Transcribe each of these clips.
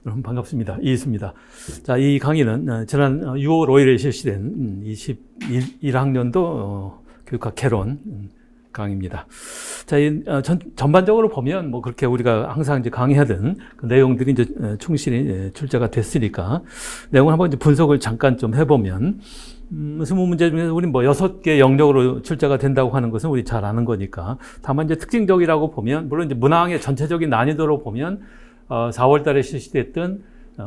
여러분 반갑습니다. 이희수입니다. 자, 이 강의는 지난 6월 5일에 실시된 21학년도 교육학 개론 강의입니다. 자, 전반적으로 보면 뭐 그렇게 우리가 항상 이제 강의하던 그 내용들이 이제 충실히 출제가 됐으니까 내용을 한번 이제 분석을 잠깐 좀 해보면 20문제 중에서 우리 뭐 6개 영역으로 출제가 된다고 하는 것은 우리 잘 아는 거니까, 다만 이제 특징적이라고 보면, 물론 이제 문항의 전체적인 난이도로 보면 4월 달에 실시됐던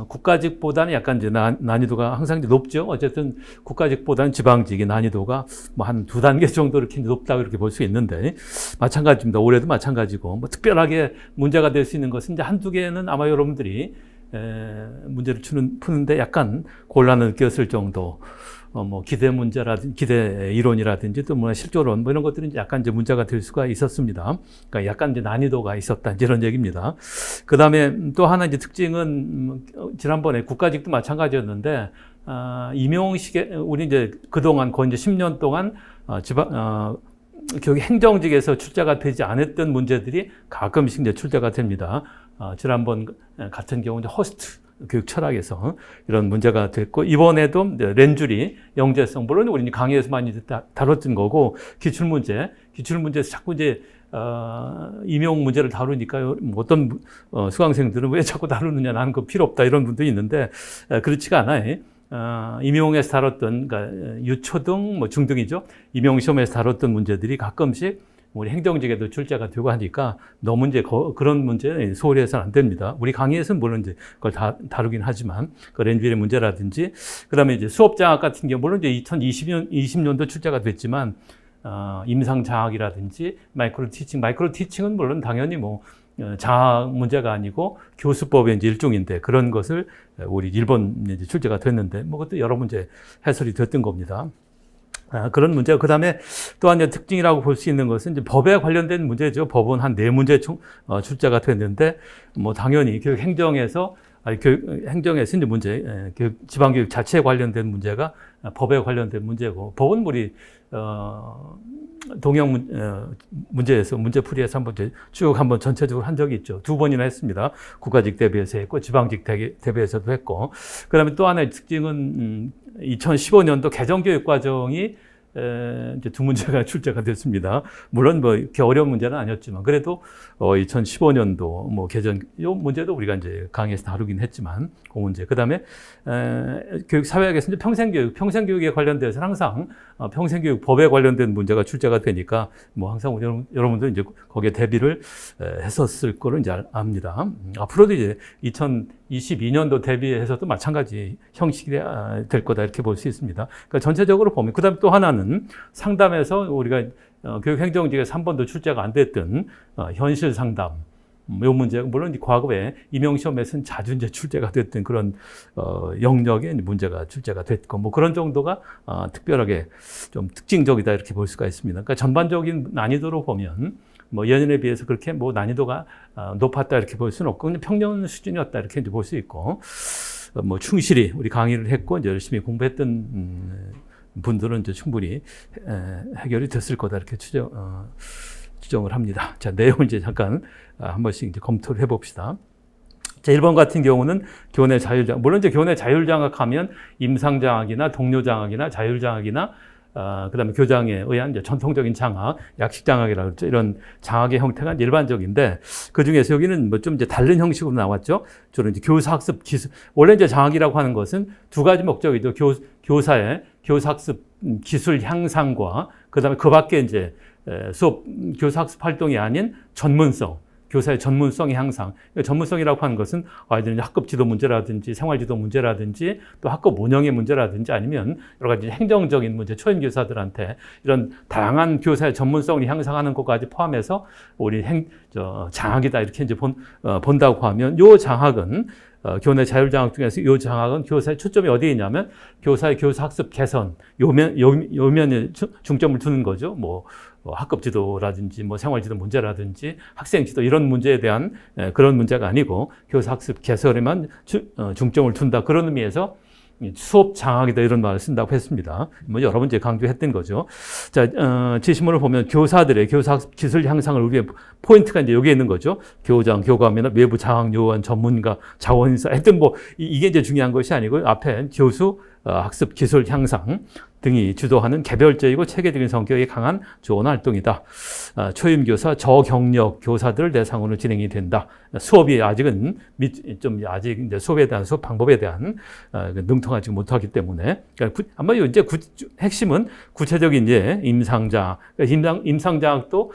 국가직보다는 약간 이제 난이도가 항상 이제 높죠. 어쨌든 국가직보다는 지방직의 난이도가 뭐 한 2단계 정도 이렇게 높다고 이렇게 볼 수 있는데, 마찬가지입니다. 올해도 마찬가지고, 뭐 특별하게 문제가 될 수 있는 것은 이제 한두 개는 아마 여러분들이 문제를 푸는데 약간 곤란을 느꼈을 정도. 뭐 기대 문제라든지 기대 이론이라든지 또 뭐 실조론 뭐 이런 것들은 약간 이제 문제가 될 수가 있었습니다. 그러니까 약간 이제 난이도가 있었다 이런 얘기입니다. 그 다음에 또 하나 이제 특징은 지난번에 국가직도 마찬가지였는데 임용식에 우리 이제 그동안 거의 이제 10년 동안 교육 행정직에서 출제가 되지 않았던 문제들이 가끔씩 이제 출제가 됩니다. 지난번 같은 경우 이제 허스트 교육 철학에서 이런 문제가 됐고, 이번에도 렌주리, 영재성, 물론 우리 강의에서 많이 다뤘던 거고, 기출문제에서 자꾸 이제 임용 문제를 다루니까 어떤 수강생들은 왜 자꾸 다루느냐, 나는 그 필요 없다 이런 분도 있는데, 그렇지가 않아요. 임용에서 다뤘던, 그러니까 유초등, 뭐 중등이죠. 임용시험에서 다뤘던 문제들이 가끔씩 우리 행정직에도 출제가 되고 하니까 너무 이제 그런 문제 소홀히 해서는 안 됩니다. 우리 강의에서는 물론 이제 그걸 다루긴 하지만, 그 렌주리 문제라든지, 그 다음에 이제 수업장학 같은 경우, 물론 이제 2020년도 출제가 됐지만, 임상장학이라든지 마이크로 티칭은 물론 당연히 뭐, 장학 문제가 아니고 교수법의 이제 일종인데, 그런 것을 우리 1번 이제 출제가 됐는데, 뭐 그것도 여러 문제 해설이 됐던 겁니다. 그런 문제고, 그 다음에 또한 특징이라고 볼 수 있는 것은 이제 법에 관련된 문제죠. 법은 한 4문제 출제가 됐는데, 뭐 당연히 행정에서 이제 문제, 지방교육 자체에 관련된 문제가 법에 관련된 문제고, 법은 우리, 동형 문제에서, 문제풀이에서 한번 전체적으로 한 적이 있죠. 2번이나 했습니다. 국가직 대비해서 했고, 지방직 대비해서도 했고. 그 다음에 또 하나의 특징은, 2015년도 개정교육과정이 이제 2문제가 출제가 됐습니다. 물론 뭐 이렇게 어려운 문제는 아니었지만, 그래도 2015년도 뭐 요 문제도 우리가 이제 강의에서 다루긴 했지만, 그 문제. 그 다음에 교육사회학에서 이제 평생교육에 관련돼서 항상 평생교육 법에 관련된 문제가 출제가 되니까, 뭐 항상 여러분들 이제 거기에 대비를 했었을 거를 이제 압니다. 앞으로도 이제 2022년도 대비해서도 마찬가지 형식이 될 거다 이렇게 볼 수 있습니다. 그러니까 전체적으로 보면, 그 다음에 또 하나는 상담에서 우리가 교육행정직에서 한 번도 출제가 안 됐던 현실 상담, 이 문제, 물론 과거에 임용시험에서는 자주 이제 출제가 됐던 그런 영역의 문제가 출제가 됐고, 뭐 그런 정도가 특별하게 좀 특징적이다 이렇게 볼 수가 있습니다. 그러니까 전반적인 난이도로 보면 뭐 예년에 비해서 그렇게 뭐 난이도가 높았다 이렇게 볼 수는 없고, 그냥 평년 수준이었다 이렇게 이제 볼 수 있고, 뭐 충실히 우리 강의를 했고 이제 열심히 공부했던 분들은 이제 충분히 해결이 됐을 거다 이렇게 추정을 합니다. 자, 내용을 이제 잠깐 한 번씩 이제 검토를 해봅시다. 자, 1번 같은 경우는 교내 자율장학. 물론 이제 교내 자율장학하면 임상장학이나 동료장학이나 자율장학이나 그 다음에 교장에 의한 이제 전통적인 장학, 약식장학이라고 그러죠. 이런 장학의 형태가 일반적인데, 그 중에서 여기는 뭐 좀 이제 다른 형식으로 나왔죠. 주로 이제 교사학습 기술. 원래 이제 장학이라고 하는 것은 2가지 목적이죠. 교사의 교사학습 기술 향상과, 그 다음에 그 밖에 이제 교사학습 활동이 아닌 전문성, 교사의 전문성의 향상. 전문성이라고 하는 것은 아이들은 학급 지도 문제라든지 생활 지도 문제라든지 또 학급 운영의 문제라든지 아니면 여러 가지 행정적인 문제, 초임 교사들한테 이런 다양한 교사의 전문성을 향상하는 것까지 포함해서 우리 장학이다 이렇게 이제 본다고 하면, 요 장학은 교내 자율장학 중에서 이 장학은 교사의 초점이 어디에 있냐면 교사의 교사학습 개선, 요면에 중점을 두는 거죠. 뭐 학급 지도라든지 뭐 생활 지도 문제라든지 학생 지도 이런 문제에 대한 그런 문제가 아니고 교사학습 개선에만 중점을 둔다. 그런 의미에서 수업 장악이다 이런 말을 쓴다고 했습니다. 뭐 여러 번 이제 강조했던 거죠. 자, 지시문을 보면 교사들의 교사학습 기술 향상을 위해 포인트가 이제 여기에 있는 거죠. 교장, 교감이나 외부 장학 요원, 전문가, 자원인사. 하여튼 뭐 이게 이제 중요한 것이 아니고 앞에 교수 학습 기술 향상 등이 주도하는 개별적이고 체계적인 성격이 강한 조언 활동이다. 초임교사, 저경력 교사들을 대상으로 진행이 된다. 수업이 아직은 좀 아직 이제 수업에 대한 수업 방법에 대한 능통하지 못하기 때문에 그러니까 아마 이제 핵심은 구체적인 이제 임상장학, 그러니까 임상장학도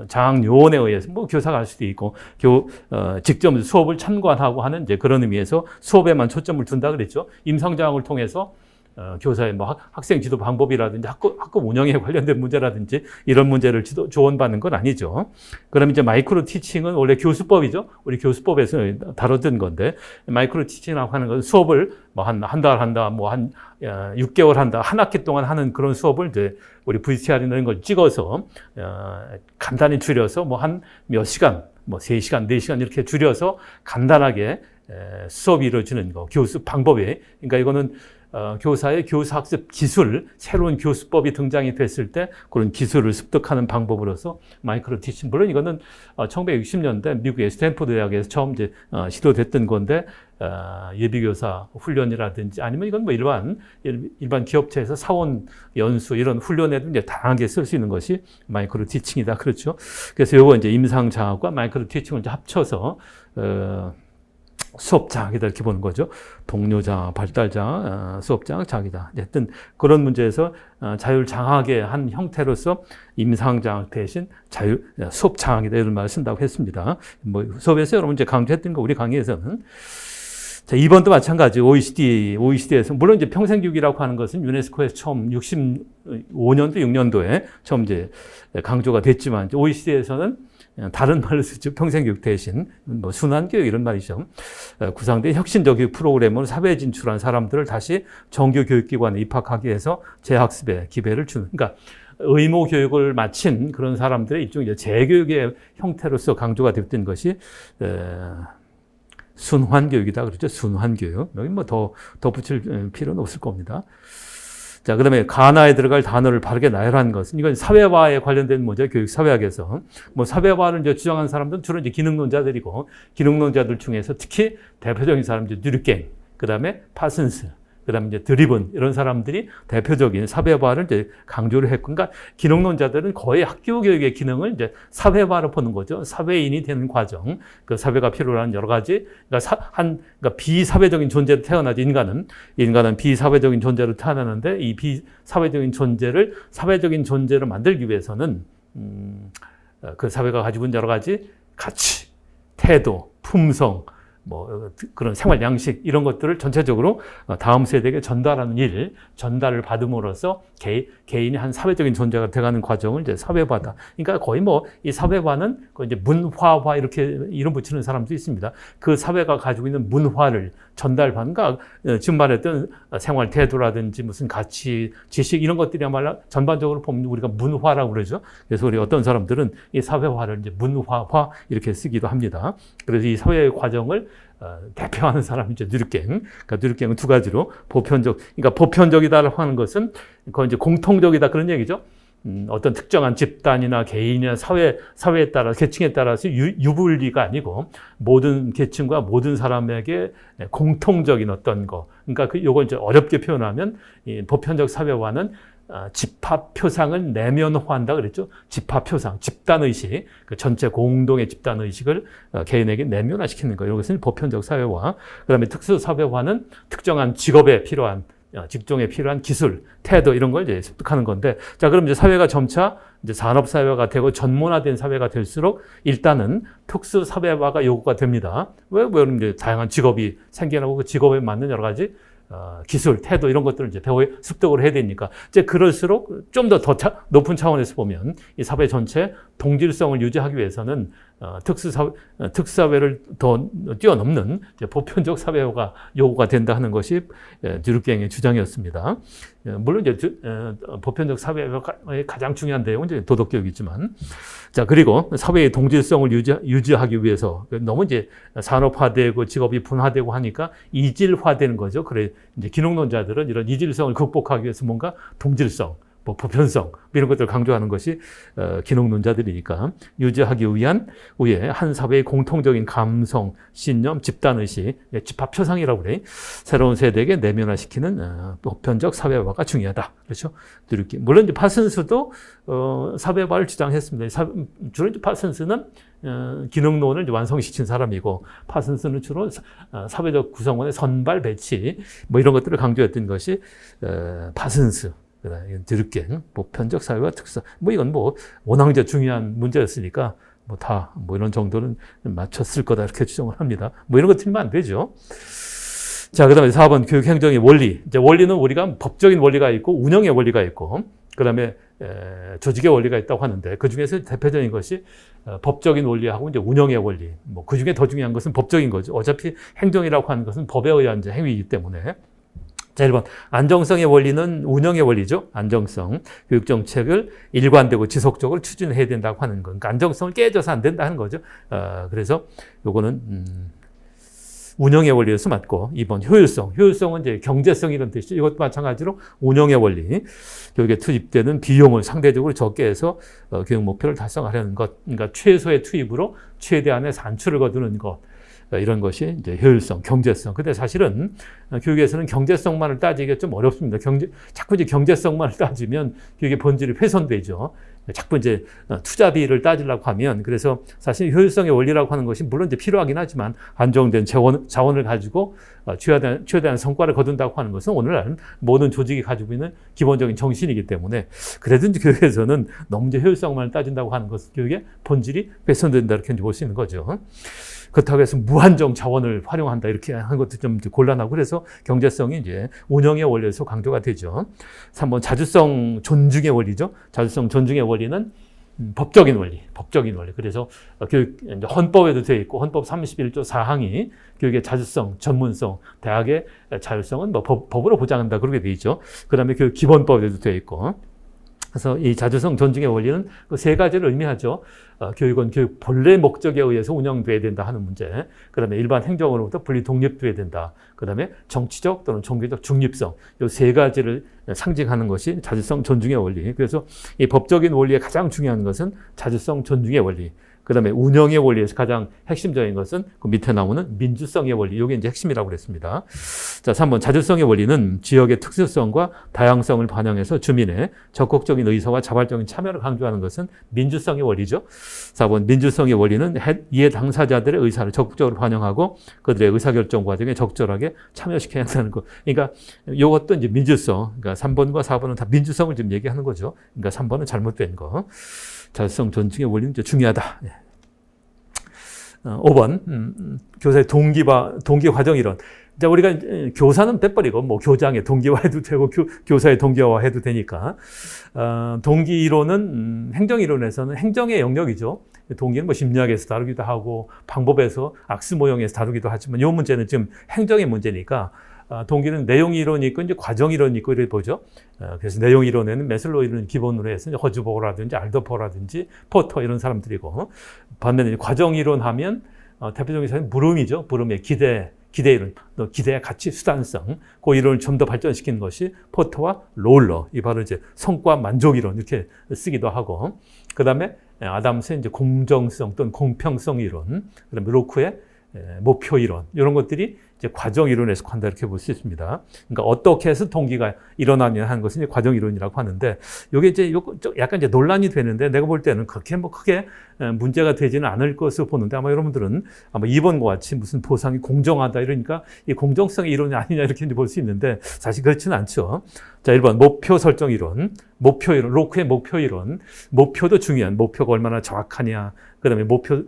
장학 요원에 의해서 뭐 교사가 할 수도 있고 직접 수업을 참관하고 하는 이제 그런 의미에서 수업에만 초점을 둔다 그랬죠. 임상장학을 통해서 교사의 뭐 학생 지도 방법이라든지 학급 운영에 관련된 문제라든지 이런 문제를 조언받는 건 아니죠. 그럼 이제 마이크로 티칭은 원래 교수법이죠. 우리 교수법에서 다뤘던 건데 마이크로 티칭이라고 하는 것은 수업을 뭐 한 달 한다, 뭐 한 6개월 한다, 한 학기 동안 하는 그런 수업을 이제 우리 VCR이나 이런 걸 찍어서 간단히 줄여서 뭐 한 몇 시간, 뭐 3시간, 4시간 이렇게 줄여서 간단하게 수업이 이루어지는 거, 교수 방법이. 그러니까 이거는 교사의 교사학습 기술, 새로운 교수법이 등장이 됐을 때 그런 기술을 습득하는 방법으로서 마이크로 티칭. 물론 이거는 1960년대 미국의 스탠포드 대학에서 처음 이제 시도됐던 건데 예비교사 훈련이라든지 아니면 이건 뭐 일반 기업체에서 사원 연수 이런 훈련에도 이제 다양하게 쓸 수 있는 것이 마이크로 티칭이다. 그렇죠. 그래서 요거 이제 임상장학과 마이크로 티칭을 이제 합쳐서 수업장학이다 이렇게 보는 거죠. 동료장학, 발달장학, 수업장학, 장학이다. 어쨌든 그런 문제에서 자율장학의 한 형태로서 임상장학 대신 수업장학이다 이런 말을 쓴다고 했습니다. 뭐 수업에서 여러분 이제 강조했던 거 우리 강의에서는 자, 2번도 마찬가지 OECD에서 물론 이제 평생교육이라고 하는 것은 유네스코에서 처음 65년도 6년도에 처음 이제 강조가 됐지만 OECD에서는 다른 말을 쓰죠. 평생교육 대신 뭐 순환교육 이런 말이죠. 구상된 혁신적 교육 프로그램으로 사회에 진출한 사람들을 다시 정규 교육기관에 입학하기 위해서 재학습의 기회를 주는. 그러니까 의무 교육을 마친 그런 사람들의 일종의 재교육의 형태로서 강조가 됐던 것이 순환교육이다 그러죠. 순환교육. 여기 뭐 더 붙일 필요는 없을 겁니다. 자, 그다음에 가나에 들어갈 단어를 바르게 나열하는 것은 이건 사회화에 관련된 문제, 교육 사회학에서 뭐 사회화를 이제 주장하는 사람들은 주로 이제 기능론자들이고 기능론자들 중에서 특히 대표적인 사람들 뉴르갱, 그다음에 파슨스, 그다음에 이제 드리븐 이런 사람들이 대표적인 사회화를 이제 강조를 했고, 그러니까 기능론자들은 거의 학교 교육의 기능을 이제 사회화로 보는 거죠. 사회인이 되는 과정, 그 사회가 필요로 하는 여러 가지, 그러니까 비사회적인 존재로 태어나지 인간은 비사회적인 존재로 태어나는데 이 비사회적인 존재를 사회적인 존재로 만들기 위해서는 그 사회가 가지고 있는 여러 가지 가치, 태도, 품성. 뭐 그런 생활 양식 이런 것들을 전체적으로 다음 세대에게 전달하는 일, 전달을 받음으로써 개인이 한 사회적인 존재가 돼가는 과정을 이제 사회화다. 그러니까 거의 뭐 이 사회화는 이제 문화화 이렇게 이름 붙이는 사람도 있습니다. 그 사회가 가지고 있는 문화를 전달받는, 그러니까 지금 말했던 생활 태도라든지 무슨 가치, 지식 이런 것들이야말로 전반적으로 보면 우리가 문화라고 그러죠. 그래서 우리 어떤 사람들은 이 사회화를 이제 문화화 이렇게 쓰기도 합니다. 그래서 이 사회 과정을 대표하는 사람이 이제 뉴르갱. 그러니까 뉴르갱은 두 가지로 그러니까 보편적이다라고 하는 것은 그건 이제 공통적이다 그런 얘기죠. 어떤 특정한 집단이나 개인이나 사회에 따라 계층에 따라서 유불리가 아니고 모든 계층과 모든 사람에게 공통적인 어떤 거. 그러니까 요걸 이제 어렵게 표현하면 이 보편적 사회화는 집합표상을 내면화한다 그랬죠. 집합표상, 집단의식, 그 전체 공동의 집단의식을 개인에게 내면화시키는 거. 이것은 보편적 사회화. 그 다음에 특수사회화는 특정한 직업에 필요한, 직종에 필요한 기술, 태도 이런 걸 이제 습득하는 건데, 자, 그럼 이제 사회가 점차 이제 산업사회화가 되고 전문화된 사회가 될수록 일단은 특수사회화가 요구가 됩니다. 왜 이제 다양한 직업이 생겨나고 그 직업에 맞는 여러 가지 기술, 태도 이런 것들을 이제 습득을 해야 되니까 이제 그럴수록 좀 더 높은 차원에서 보면 이 사회 전체 동질성을 유지하기 위해서는 특수사회를 더 뛰어넘는 보편적 사회화가 요구가 된다 하는 것이 드루킹의 주장이었습니다. 물론 이제 보편적 사회화의 가장 중요한 내용은 이제 도덕교육이지만, 자, 그리고 사회의 동질성을 유지하기 위해서 너무 이제 산업화되고 직업이 분화되고 하니까 이질화되는 거죠. 그래 이제 기능론자들은 이런 이질성을 극복하기 위해서 뭔가 동질성, 뭐 보편성 이런 것들을 강조하는 것이 기능론자들이니까 유지하기 위해 한 사회의 공통적인 감성, 신념, 집단의식, 집합표상이라고 그래. 새로운 세대에게 내면화시키는 보편적 사회화가 중요하다. 그렇죠? 이렇게 물론 이제 파슨스도 사회화를 주장했습니다. 주로 이제 파슨스는 기능론을 이제 완성시킨 사람이고, 파슨스는 주로 사회적 구성원의 선발 배치 뭐 이런 것들을 강조했던 것이 파슨스. 드루킹, 보편적 사회와 특수, 뭐 이건 뭐 워낙 이제 중요한 문제였으니까 뭐 이런 정도는 맞췄을 거다 이렇게 추정을 합니다. 뭐 이런 거 틀리면 안 되죠. 자, 그다음에 4번 교육행정의 원리. 이제 원리는 우리가 법적인 원리가 있고 운영의 원리가 있고, 그다음에 조직의 원리가 있다고 하는데 그 중에서 대표적인 것이 법적인 원리하고 이제 운영의 원리. 뭐 그 중에 더 중요한 것은 법적인 거죠. 어차피 행정이라고 하는 것은 법에 의한 이제 행위이기 때문에. 자, 1번. 안정성의 원리는 운영의 원리죠. 안정성. 교육정책을 일관되고 지속적으로 추진해야 된다고 하는 거. 그러니까 안정성을 깨져서 안 된다 하는 거죠. 그래서 요거는, 운영의 원리에서 맞고, 2번. 효율성. 효율성은 이제 경제성 이런 뜻이죠. 이것도 마찬가지로 운영의 원리. 교육에 투입되는 비용을 상대적으로 적게 해서 교육 목표를 달성하려는 것. 그러니까 최소의 투입으로 최대한의 산출을 거두는 것. 이런 것이 이제 효율성, 경제성. 근데 사실은 교육에서는 경제성만을 따지기가 좀 어렵습니다. 자꾸 이제 경제성만을 따지면 교육의 본질이 훼손되죠. 자꾸 이제 투자비를 따지려고 하면, 그래서 사실 효율성의 원리라고 하는 것이 물론 이제 필요하긴 하지만 안정된 자원을 가지고 최대한 성과를 거둔다고 하는 것은 오늘날 모든 조직이 가지고 있는 기본적인 정신이기 때문에, 그래도 이제 교육에서는 너무 이제 효율성만을 따진다고 하는 것은 교육의 본질이 훼손된다 이렇게 볼 수 있는 거죠. 그렇다고 해서 무한정 자원을 활용한다 이렇게 하는 것도 좀 곤란하고, 그래서 경제성이 이제 운영의 원리에서 강조가 되죠. 3번 자주성 존중의 원리죠. 자주성 존중의 원리는 법적인 원리. 그래서 교육 이제 헌법에도 되어 있고, 헌법 31조 4항이 교육의 자주성, 전문성, 대학의 자율성은 뭐 법으로 보장한다 그렇게 되어 있죠. 그다음에 교육 기본법에도 되어 있고. 그래서 이 자주성 존중의 원리는 그 세 가지를 의미하죠. 교육은 교육 본래 목적에 의해서 운영돼야 된다 하는 문제. 그다음에 일반 행정으로부터 분리 독립돼야 된다. 그다음에 정치적 또는 종교적 중립성. 이 세 가지를 상징하는 것이 자주성 존중의 원리. 그래서 이 법적인 원리의 가장 중요한 것은 자주성 존중의 원리. 그다음에 운영의 원리에서 가장 핵심적인 것은 그 밑에 나오는 민주성의 원리. 이게 이제 핵심이라고 그랬습니다. 자, 3번 자주성의 원리는 지역의 특수성과 다양성을 반영해서 주민의 적극적인 의사와 자발적인 참여를 강조하는 것은 민주성의 원리죠. 4번 민주성의 원리는 이해 당사자들의 의사를 적극적으로 반영하고 그들의 의사결정 과정에 적절하게 참여시켜야 한다는 것. 그러니까 이것도 이제 민주성. 그러니까 3번과 4번은 다 민주성을 지금 얘기하는 거죠. 그러니까 3번은 잘못된 거. 자주성 존중의 원리는 중요하다. 5번 교사의 동기 과정 이론. 이제 우리가 교사는 빼버리고 뭐 교장의 동기화해도 되고 교사의 동기화해도 되니까 동기 이론은 행정 이론에서는 행정의 영역이죠. 동기는 뭐 심리학에서 다루기도 하고 방법에서 악수 모형에서 다루기도 하지만 이 문제는 지금 행정의 문제니까. 동기는 내용 이론이 있고 이제 과정 이론이 있고 이렇게 보죠. 그래서 내용 이론에는 메슬로우 이론을 기본으로 해서 허즈버거라든지 알더퍼라든지 포터 이런 사람들이고, 반면에 과정 이론 하면 대표적인 사람은 브룸이죠. 브룸의 기대 이론, 기대의 가치, 수단성, 그 이론을 좀 더 발전시키는 것이 포터와 롤러, 이 바로 이제 성과 만족 이론 이렇게 쓰기도 하고, 그 다음에 아담스의 이제 공정성 또는 공평성 이론, 그다음에 로크의 목표 이론 이런 것들이 이제 과정 이론에 속한다 이렇게 볼 수 있습니다. 그러니까 어떻게 해서 동기가 일어나냐 하는 것은 이제 과정 이론이라고 하는데, 이게 이제 약간 이제 논란이 되는데 내가 볼 때는 그렇게 뭐 크게 문제가 되지는 않을 것으로 보는데, 아마 여러분들은 아마 2번과 같이 무슨 보상이 공정하다 이러니까 이 공정성의 이론이 아니냐 이렇게 볼 수 있는데 사실 그렇지는 않죠. 자, 1번 목표 설정 이론, 로크의 목표 이론. 목표도 중요한, 목표가 얼마나 정확하냐, 그 다음에 목표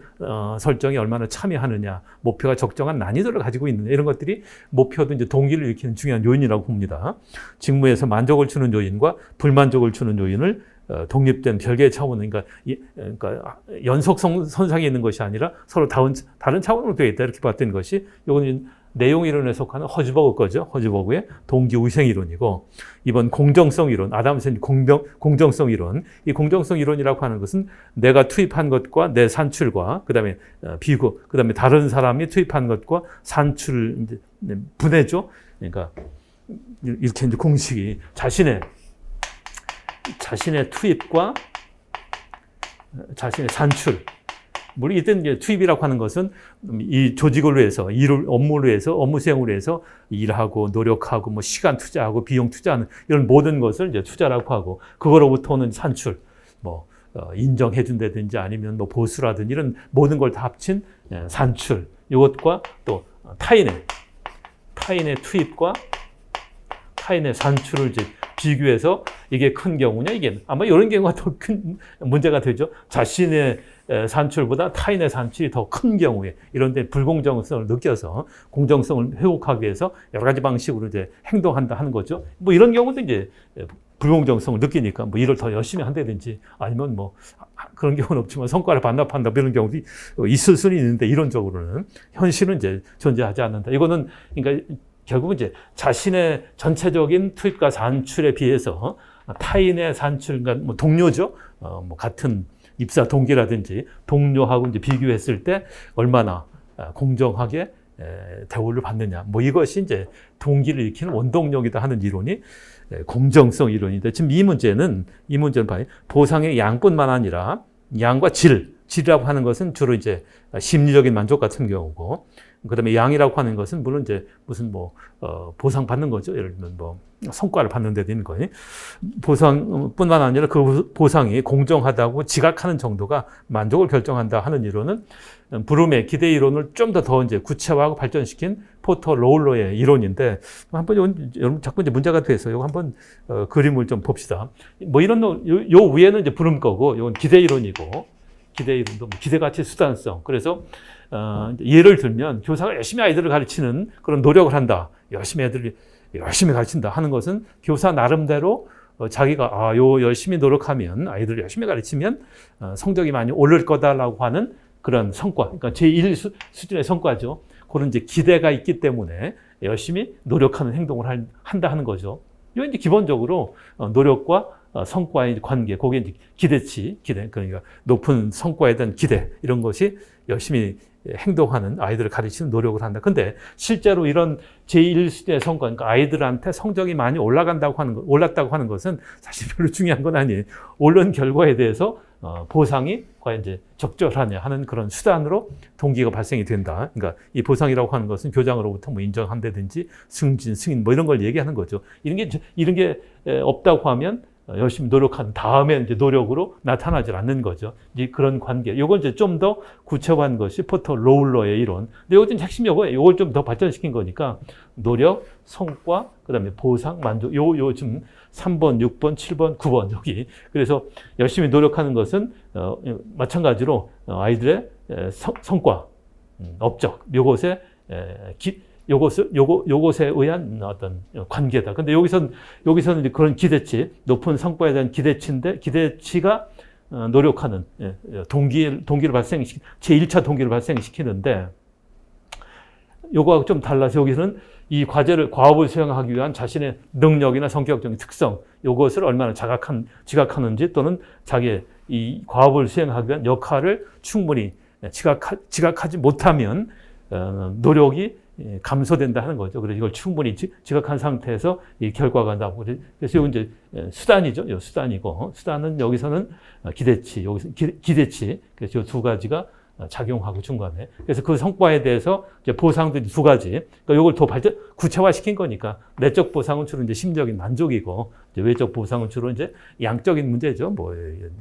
설정이 얼마나 참여하느냐, 목표가 적정한 난이도를 가지고 있느냐, 이런 것들이 목표도 이제 동기를 일으키는 중요한 요인이라고 봅니다. 직무에서 만족을 주는 요인과 불만족을 주는 요인을 독립된 별개의 차원은 그러니까 연속성 선상에 있는 것이 아니라 서로 다른 차원으로 되어 있다 이렇게 봤던 것이 이거는 내용 이론에 속하는 허즈버그 거죠. 허즈버그의 동기 우생 이론이고 이번 공정성 이론, 아담 스미스 공정성 이론, 이 공정성 이론이라고 하는 것은 내가 투입한 것과 내 산출과 그다음에 비교, 그다음에 다른 사람이 투입한 것과 산출 이제 분해죠. 그러니까 이렇게 이제 공식이 자신의 투입과 자신의 산출. 물론 이때는 이제 투입이라고 하는 것은 이 조직을 위해서, 업무를 위해서, 업무 수행을 위해서 일하고 노력하고 뭐 시간 투자하고 비용 투자하는 이런 모든 것을 이제 투자라고 하고 그거로부터 오는 산출, 뭐 인정해 준다든지 아니면 뭐 보수라든지 이런 모든 걸 다 합친 산출. 이것과 또 타인의 투입과 타인의 산출을 이제 비교해서 이게 큰 경우냐, 이게 아마 이런 경우가 더 큰 문제가 되죠. 자신의 산출보다 타인의 산출이 더 큰 경우에 이런 데 불공정성을 느껴서 공정성을 회복하기 위해서 여러 가지 방식으로 이제 행동한다 하는 거죠. 뭐 이런 경우도 이제 불공정성을 느끼니까 뭐 일을 더 열심히 한다든지 아니면 뭐 그런 경우는 없지만 성과를 반납한다 이런 경우도 있을 수는 있는데 이론적으로는 현실은 이제 존재하지 않는다. 이거는 그러니까 결국은 이제 자신의 전체적인 투입과 산출에 비해서 타인의 산출, 그러니까 뭐 동료죠. 뭐 같은 입사 동기라든지 동료하고 이제 비교했을 때 얼마나 공정하게 대우를 받느냐. 뭐 이것이 이제 동기를 일으키는 원동력이다 하는 이론이 공정성 이론인데 지금 이 문제는 봐요. 보상의 양뿐만 아니라 양과 질이라고 하는 것은 주로 이제 심리적인 만족 같은 경우고 그다음에 양이라고 하는 것은 물론 이제 무슨 뭐 보상 받는 거죠. 예를 들면 뭐 성과를 받는 데 되는 거니 보상뿐만 아니라 그 보상이 공정하다고 지각하는 정도가 만족을 결정한다 하는 이론은 브룸의 기대 이론을 좀 더 이제 구체화하고 발전시킨 포터 로울러의 이론인데 한번 여러분 자꾸 이제 문제가 돼서 이거 한번 그림을 좀 봅시다. 뭐 이런 요 위에는 이제 브룸 거고 이건 기대 이론이고 기대 이론도 기대가치 수단성. 그래서 예를 들면 교사가 열심히 아이들을 가르치는 그런 노력을 한다. 애들이 열심히 가르친다 하는 것은 교사 나름대로 자기가 요 열심히 노력하면 아이들을 열심히 가르치면 성적이 많이 오를 거다라고 하는 그런 성과. 그러니까 제1 수준의 성과죠. 그런 이제 기대가 있기 때문에 열심히 노력하는 행동을 한다 하는 거죠. 이건 이제 기본적으로 노력과 성과의 관계, 거기에 이제 기대, 그러니까 높은 성과에 대한 기대, 이런 것이 열심히 행동하는 아이들을 가르치는 노력을 한다. 근데 실제로 이런 제1수준의 성과, 그러니까 아이들한테 성적이 많이 올랐다고 하는 것은 사실 별로 중요한 건 아니에요. 오른 결과에 대해서 보상이 과연 이제 적절하냐 하는 그런 수단으로 동기가 발생이 된다. 그러니까 이 보상이라고 하는 것은 교장으로부터 뭐 인정한다든지 승진, 승인 뭐 이런 걸 얘기하는 거죠. 이런 게 없다고 하면 열심히 노력한 다음에 이제 노력으로 나타나지 않는 거죠. 이제 그런 관계. 요건 이제 좀 더 구체화한 것이 포터 로울러의 이론. 근데 요건 핵심 요걸 좀 더 발전시킨 거니까 노력, 성과, 그다음에 보상, 만족. 요즘 3번, 6번, 7번, 9번 여기. 그래서 열심히 노력하는 것은 마찬가지로 아이들의 성과, 업적, 요것에 요것에 의한 어떤 관계다. 근데 여기서는 이제 그런 기대치, 높은 성과에 대한 기대치가 노력하는 동기를 제1차 동기를 발생시키는데 요거하고 좀 달라서 여기서는 이 과업을 수행하기 위한 자신의 능력이나 성격적인 특성, 요것을 얼마나 지각하는지 또는 자기의 이 과업을 수행하기 위한 역할을 충분히 지각하지 못하면 노력이 감소된다 하는 거죠. 그래서 이걸 충분히 지각한 상태에서 이 결과가 나오고 그래서 이건 이제 수단이죠. 수단이고 수단은 여기서는 기대치, 여기서 기대치. 그래서 이 두 가지가 작용하고 중간에. 그래서 그 성과에 대해서 이제 보상도 두 가지. 그러니까 이걸 더 구체화시킨 거니까 내적 보상은 주로 이제 심적인 만족이고 이제 외적 보상은 주로 이제 양적인 문제죠. 뭐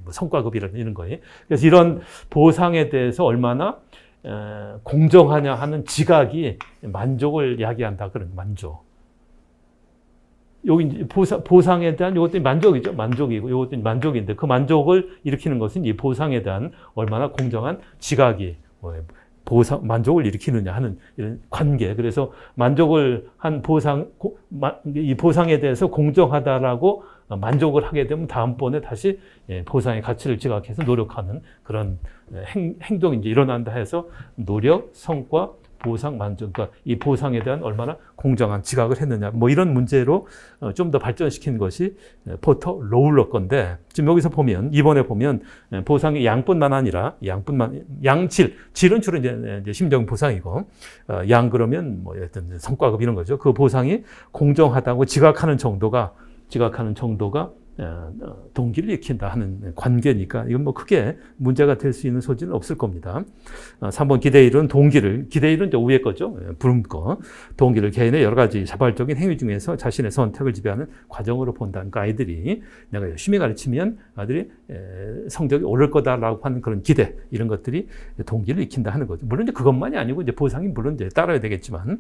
성과급이라든지 이런 거예요. 그래서 이런 보상에 대해서 얼마나 공정하냐 하는 지각이 만족을 야기한다. 그런 만족. 여기 이제 보상에 대한 이것도 만족이죠. 만족이고 이것도 만족인데 그 만족을 일으키는 것은 이 보상에 대한 얼마나 공정한 지각이 만족을 일으키느냐 하는 이런 관계. 그래서 만족을 한 이 보상에 대해서 공정하다라고 만족을 하게 되면 다음번에 다시 보상의 가치를 지각해서 노력하는 그런 행동이 이제 일어난다 해서 노력, 성과, 보상, 만족, 그러니까 이 보상에 대한 얼마나 공정한 지각을 했느냐, 뭐 이런 문제로 좀 더 발전시킨 것이 포터 로울러 건데, 지금 여기서 보면, 이번에 보면 보상의 양뿐만 아니라, 질은 주로 이제 심정 보상이고, 양 그러면 뭐 어떤 성과급 이런 거죠. 그 보상이 공정하다고 지각하는 정도가 동기를 익힌다 하는 관계니까 이건 뭐 크게 문제가 될 수 있는 소지는 없을 겁니다. 3번 기대일은 기대일은 이제 위에 거죠. 부름 거. 동기를 개인의 여러 가지 자발적인 행위 중에서 자신의 선택을 지배하는 과정으로 본다. 그러니까 아이들이 내가 열심히 가르치면 아이들이 성적이 오를 거다라고 하는 그런 기대, 이런 것들이 동기를 익힌다 하는 거죠. 물론 이제 그것만이 아니고 이제 보상이 물론 이제 따라야 되겠지만.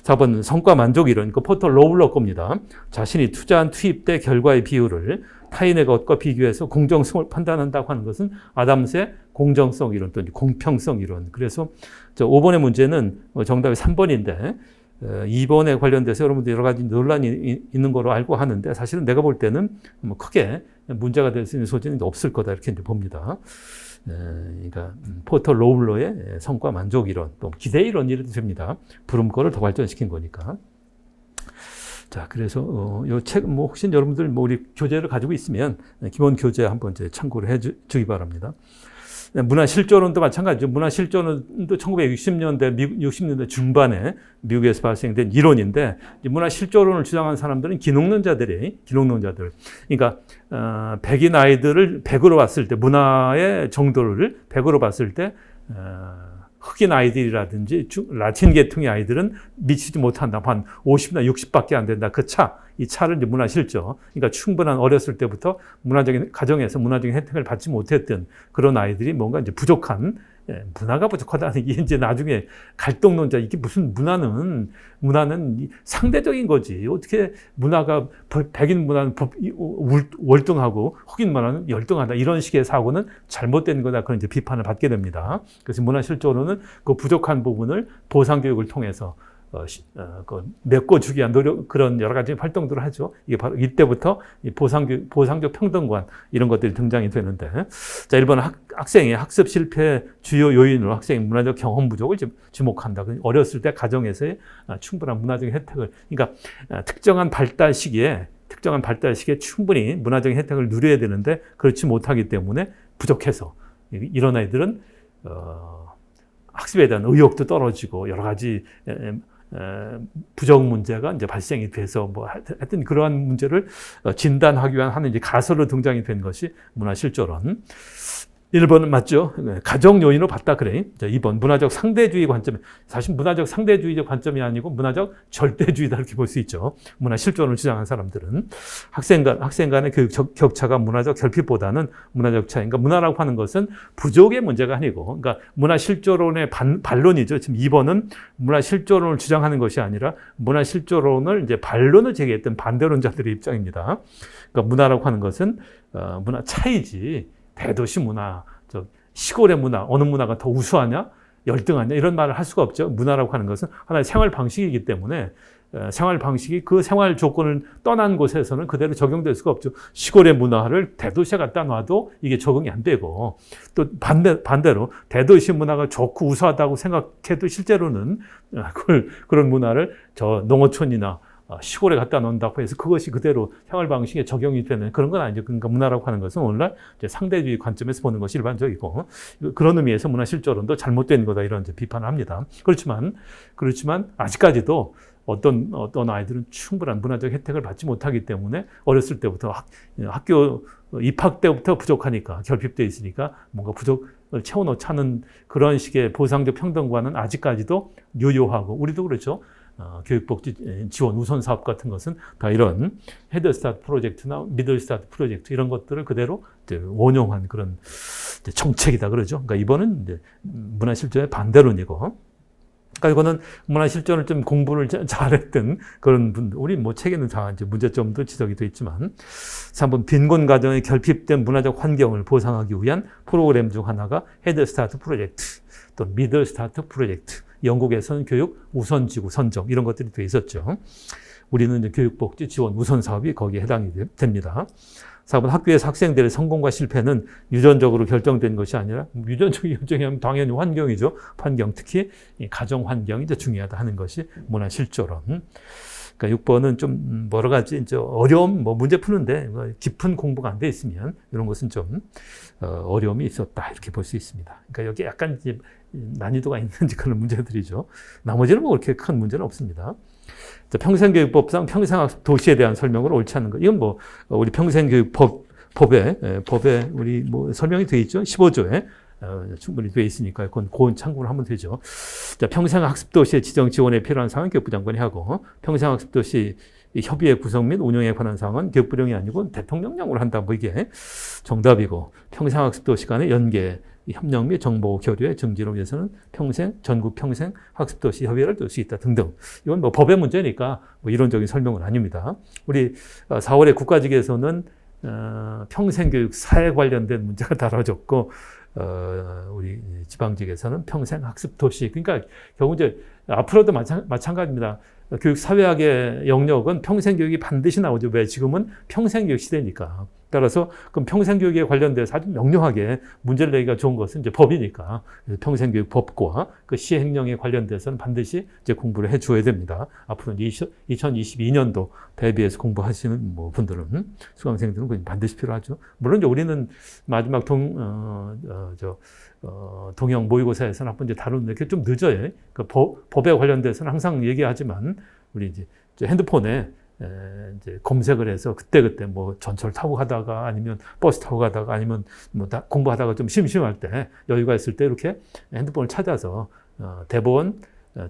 4번 성과 만족 이론, 그 포터 로울러 겁니다. 자신이 투자한 투입 때 결과의 비율을 타인의 것과 비교해서 공정성을 판단한다고 하는 것은 아담스의 공정성 이론 또는 공평성 이론. 그래서 5번의 문제는 정답이 3번인데 2번에 관련돼서 여러분들 여러 가지 논란이 있는 거로 알고 하는데, 사실은 내가 볼 때는 뭐 크게 문제가 될 수 있는 소지는 없을 거다 이렇게 이제 봅니다. 그러니까 포터 로울러의 성과 만족 이론, 또 기대 이론 이래도 됩니다. 부름거를 더 발전시킨 거니까. 자, 그래서 요 책 뭐 혹시 여러분들 뭐 우리 교재를 가지고 있으면 기본 교재 한번 이제 참고를 해주기 바랍니다. 문화실조론도 마찬가지죠. 문화실조론도 1960년대 60년대 중반에 미국에서 발생된 이론인데, 문화실조론을 주장한 사람들은 기능론자들. 그러니까 백인 아이들을 100으로 봤을 때, 문화의 정도를 100으로 봤을 때 흑인 아이들이라든지 라틴 계통의 아이들은 미치지 못한다. 한 50나 60밖에 안 된다. 이 차를 이제 문화실조. 그러니까 충분한 어렸을 때부터 가정에서 문화적인 혜택을 받지 못했던 그런 아이들이 뭔가 이제 부족한, 문화가 부족하다는 게 이제 나중에 갈등론자, 이게 무슨 문화는 상대적인 거지. 어떻게 백인 문화는 월등하고 흑인 문화는 열등하다. 이런 식의 사고는 잘못된 거다. 그런 이제 비판을 받게 됩니다. 그래서 문화실조로는 그 부족한 부분을 보상교육을 통해서 메꿔주기 위한 노력, 그런 여러 가지 활동들을 하죠. 이게 바로 이때부터 보상적 평등관 이런 것들이 등장이 되는데, 자, 1번 학생의 학습 실패 주요 요인으로 학생의 문화적 경험 부족을 지목한다. 어렸을 때 가정에서의 충분한 문화적인 혜택을, 그러니까 특정한 발달 시기에 충분히 문화적인 혜택을 누려야 되는데 그렇지 못하기 때문에 부족해서 이런 아이들은 학습에 대한 의욕도 떨어지고 여러 가지 부정 문제가 이제 발생이 돼서 뭐 하여튼 그러한 문제를 진단하기 위한 하는 이제 가설로 등장이 된 것이 문화실조론. 1번은 맞죠? 가정 요인으로 봤다 그래. 자, 2번 문화적 상대주의 관점. 사실 문화적 상대주의적 관점이 아니고 문화적 절대주의다 이렇게 볼 수 있죠. 문화실조론을 주장한 사람들은 학생 간의 교육 격차가 문화적 결핍보다는 문화적 차이. 그러니까 문화라고 하는 것은 부족의 문제가 아니고, 그러니까 문화실조론의 반론이죠. 지금 2번은 문화실조론을 주장하는 것이 아니라 문화실조론을 이제 반론을 제기했던 반대론자들의 입장입니다. 그러니까 문화라고 하는 것은 문화 차이지. 대도시 문화, 시골의 문화, 어느 문화가 더 우수하냐, 열등하냐 이런 말을 할 수가 없죠. 문화라고 하는 것은 하나의 생활 방식이기 때문에 생활 방식이 그 생활 조건을 떠난 곳에서는 그대로 적용될 수가 없죠. 시골의 문화를 대도시에 갖다 놔도 이게 적응이 안 되고, 또 반대로 대도시 문화가 좋고 우수하다고 생각해도 실제로는 그런 문화를 저 농어촌이나 시골에 갖다 놓는다고 해서 그것이 그대로 생활 방식에 적용이 되는 그런 건 아니죠. 그러니까 문화라고 하는 것은 오늘날 이제 상대주의 관점에서 보는 것이 일반적이고, 그런 의미에서 문화실조론도 잘못된 거다 이런 이제 비판을 합니다. 그렇지만 아직까지도 어떤 아이들은 충분한 문화적 혜택을 받지 못하기 때문에 어렸을 때부터 학교 입학 때부터 부족하니까, 결핍되어 있으니까 뭔가 부족을 채워넣자는 그런 식의 보상적 평등관은 아직까지도 유효하고, 우리도 그렇죠. 교육복지 지원 우선 사업 같은 것은 다 이런 헤드 스타트 프로젝트나 미들 스타트 프로젝트 이런 것들을 그대로 이제 원용한 그런 이제 정책이다 그러죠. 그러니까 이번은 이제 문화실조의 반대론이고, 그러니까 이거는 문화실조를 좀 공부를 잘했던 그런 분들, 우리 뭐 책에는 다 이제 문제점도 지적이 돼 있지만, 3번 빈곤 가정의 결핍된 문화적 환경을 보상하기 위한 프로그램 중 하나가 헤드 스타트 프로젝트. 또 미들 스타트 프로젝트, 영국에서는 교육 우선지구 선정 이런 것들이 돼 있었죠. 우리는 이제 교육복지 지원 우선 사업이 거기에 해당이 됩니다. 4번 학교에서 학생들의 성공과 실패는 유전적으로 결정된 것이 아니라 유전적인 결정이면 당연히 환경이죠. 환경, 특히 가정 환경이 이제 중요하다 하는 것이 문화실조론. 그러니까 6번은 좀 여러 가지 이제 어려움, 문제 푸는데 깊은 공부가 안 돼 있으면 이런 것은 좀 어려움이 있었다 이렇게 볼 수 있습니다. 그러니까 여기 약간 이제 난이도가 있는 그런 문제들이죠. 나머지는 그렇게 큰 문제는 없습니다. 평생교육법상 평생학습 도시에 대한 설명을 옳지 않은 것. 이건 우리 평생교육법에 우리 설명이 되어 있죠. 15조에 충분히 되어 있으니까 그건 참고를 하면 되죠. 자, 평생학습도시의 지정 지원에 필요한 사항은 교육부 장관이 하고 평생학습도시 협의회 구성 및 운영에 관한 사항은 교육부령이 아니고 대통령령으로 한다. 이게 정답이고 평생학습도시 간의 연계 협력 및 정보 교류의 증진을 위해서는 전국 평생 학습도시 협의회를 둘 수 있다 등등. 이건 법의 문제니까 이론적인 설명은 아닙니다. 우리 4월에 국가직에서는 평생교육 사회 관련된 문제가 다뤄졌고 우리 지방직에서는 평생학습도시. 그러니까 결국 이제 앞으로도 마찬가지입니다. 교육 사회학의 영역은 평생교육이 반드시 나오죠. 왜? 지금은 평생교육 시대니까. 따라서 그럼 평생교육에 관련돼서 아주 명료하게 문제를 내기가 좋은 것은 이제 법이니까 평생교육 법과 그 시행령에 관련돼서는 반드시 이제 공부를 해 줘야 됩니다. 앞으로 2022년도 대비해서 공부하시는 분들은 수강생들은 반드시 필요하죠. 물론 이제 우리는 마지막 동영 모의고사에서는 한번 이제 다루는데 그게 좀 늦어요. 그 법에 관련돼서는 항상 얘기하지만 우리 이제 핸드폰에 이제 검색을 해서 그때 전철 타고 가다가 아니면 버스 타고 가다가 아니면 공부하다가 좀 심심할 때 여유가 있을 때 이렇게 핸드폰을 찾아서 대법원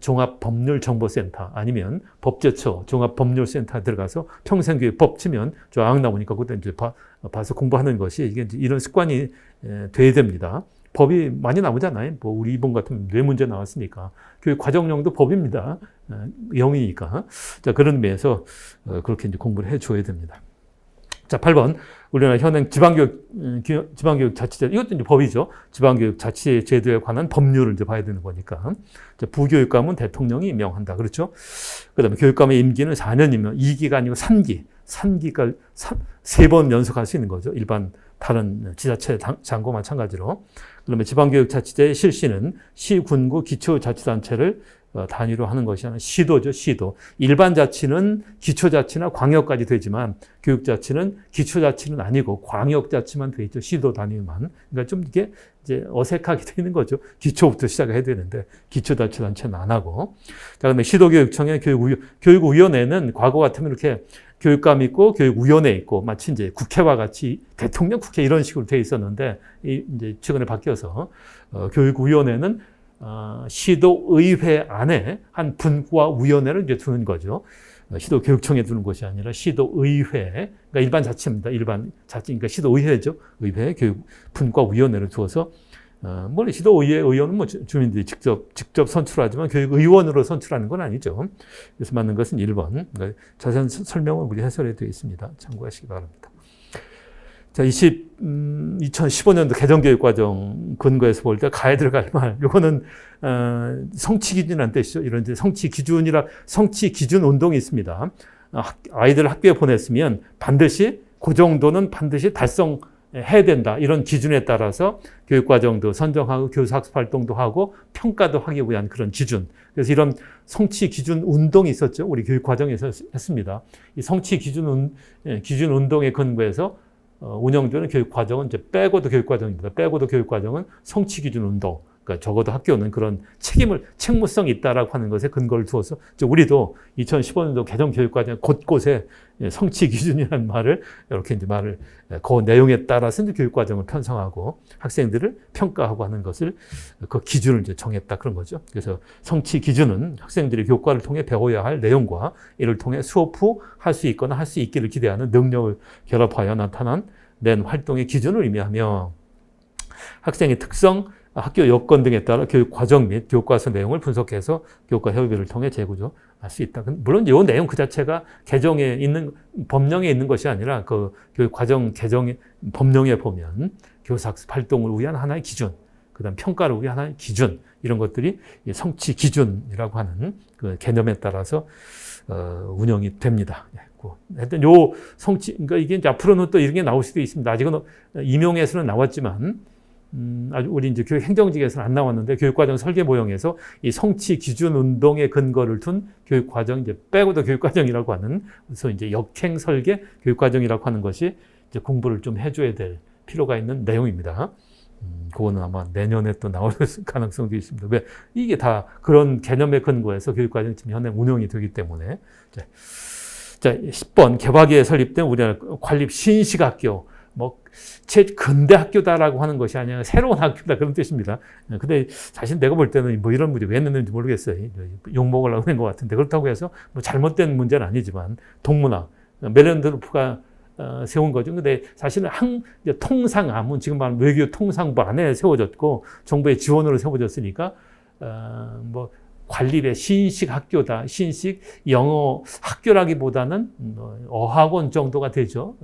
종합법률정보센터 아니면 법제처 종합법률센터 들어가서 평생교육법 치면 쫙 나오니까 그때 이제 봐서 공부하는 것이 이게 이제 이런 습관이 돼야 됩니다. 법이 많이 나오잖아요. 우리 이번 같은 뇌 문제 나왔으니까. 교육 과정령도 법입니다. 영이니까. 자, 그런 의미에서 그렇게 이제 공부를 해 줘야 됩니다. 자, 8번. 우리나라 현행 지방교육 자치제, 이것도 이제 법이죠. 지방교육 자치제도에 관한 법률을 이제 봐야 되는 거니까. 자, 부교육감은 대통령이 임명한다. 그렇죠? 그 다음에 교육감의 임기는 4년이면 2기가 아니고 3기. 3기가 3번 연속할 수 있는 거죠. 일반 다른 지자체 장과 마찬가지로. 그러면 지방교육자치제의 실시는 시, 군구, 기초자치단체를 단위로 하는 것이 아니라 시도죠, 시도. 일반 자치는 기초자치나 광역까지 되지만 교육자치는 기초자치는 아니고 광역자치만 돼 있죠. 시도 단위만. 그러니까 좀 이게 이제 어색하게 되는 거죠. 기초부터 시작해야 되는데 기초자치단체는 안 하고. 자, 그다음에 시도교육청의 교육위원회는 과거 같으면 이렇게 교육감 있고 교육위원회 있고 마치 이제 국회와 같이 대통령 국회 이런 식으로 돼 있었는데 이제 최근에 바뀌어서 교육위원회는 시도의회 안에 한 분과 위원회를 이제 두는 거죠. 시도교육청에 두는 것이 아니라 시도의회, 그러니까 일반 자치입니다. 일반 자치, 그러니까 시도의회죠. 의회 교육 분과 위원회를 두어서 시도의회 의원은 주민들이 직접 선출하지만 교육의원으로 선출하는 건 아니죠. 그래서 맞는 것은 1번. 그러니까 자세한 설명은 우리 해설에 되어 있습니다. 참고하시기 바랍니다. 자, 2015년도 개정교육과정 근거에서 볼 때 가야 들어갈 말, 요거는 성취기준이라는 뜻이죠. 이런 이제 성취기준 운동이 있습니다. 아이들 학교에 보냈으면 반드시 그 정도는 반드시 달성해야 된다. 이런 기준에 따라서 교육과정도 선정하고 교수학습 활동도 하고 평가도 하기 위한 그런 기준. 그래서 이런 성취기준 운동이 있었죠. 우리 교육과정에서 했습니다. 이 성취기준 운동의 근거에서 운영되는 교육과정은 이제 빼고도 교육과정입니다. 빼고도 교육과정은 성취기준 운동. 그러니까 적어도 학교는 그런 책무성이 있다라고 하는 것에 근거를 두어서 우리도 2015년도 개정교육과정 곳곳에 성취기준이라는 말을 이렇게 이제 그 내용에 따라서 이제 교육과정을 편성하고 학생들을 평가하고 하는 것을 그 기준을 이제 정했다 그런 거죠. 그래서 성취기준은 학생들이 교과를 통해 배워야 할 내용과 이를 통해 수업 후 할 수 있거나 할 수 있기를 기대하는 능력을 결합하여 낸 활동의 기준을 의미하며 학생의 특성, 학교 여건 등에 따라 교육 과정 및 교과서 내용을 분석해서 교과 협의를 통해 재구조할 수 있다. 물론 이 내용 그 자체가 법령에 있는 것이 아니라 그 교육 과정 개정 법령에 보면 교사학습 활동을 위한 하나의 기준, 그다음 평가를 위한 하나의 기준, 이런 것들이 성취 기준이라고 하는 그 개념에 따라서 운영이 됩니다. 하여튼 요 성취, 그러니까 이게 이제 앞으로는 또 이런 게 나올 수도 있습니다. 아직은 임용에서는 나왔지만, 아주 우리 이제 교육 행정직에서는 안 나왔는데, 교육과정 설계 모형에서 이 성취 기준 운동의 근거를 둔 교육과정, 이제 빼고도 교육과정이라고 하는, 그래서 이제 역행 설계 교육과정이라고 하는 것이 이제 공부를 좀 해줘야 될 필요가 있는 내용입니다. 그거는 아마 내년에 또 나올 가능성도 있습니다. 왜? 이게 다 그런 개념에 근거해서 교육과정이 지금 현행 운영이 되기 때문에. 자, 10번 개화기에 설립된 우리나라 관립 신식학교, 뭐 근대 학교다라고 하는 것이 아니라 새로운 학교다, 그런 뜻입니다. 근데 사실 내가 볼 때는 뭐 이런 문제 왜 냈는지 모르겠어요. 욕먹으려고 낸 것 같은데, 그렇다고 해서 뭐 잘못된 문제는 아니지만, 동문학 멜렌드로프가 세운 거죠. 근데 사실은 통상아문, 지금 말하는 외교 통상부 안에 세워졌고 정부의 지원으로 세워졌으니까 뭐 관립의 신식 학교다, 신식 영어 학교라기보다는 어학원 정도가 되죠.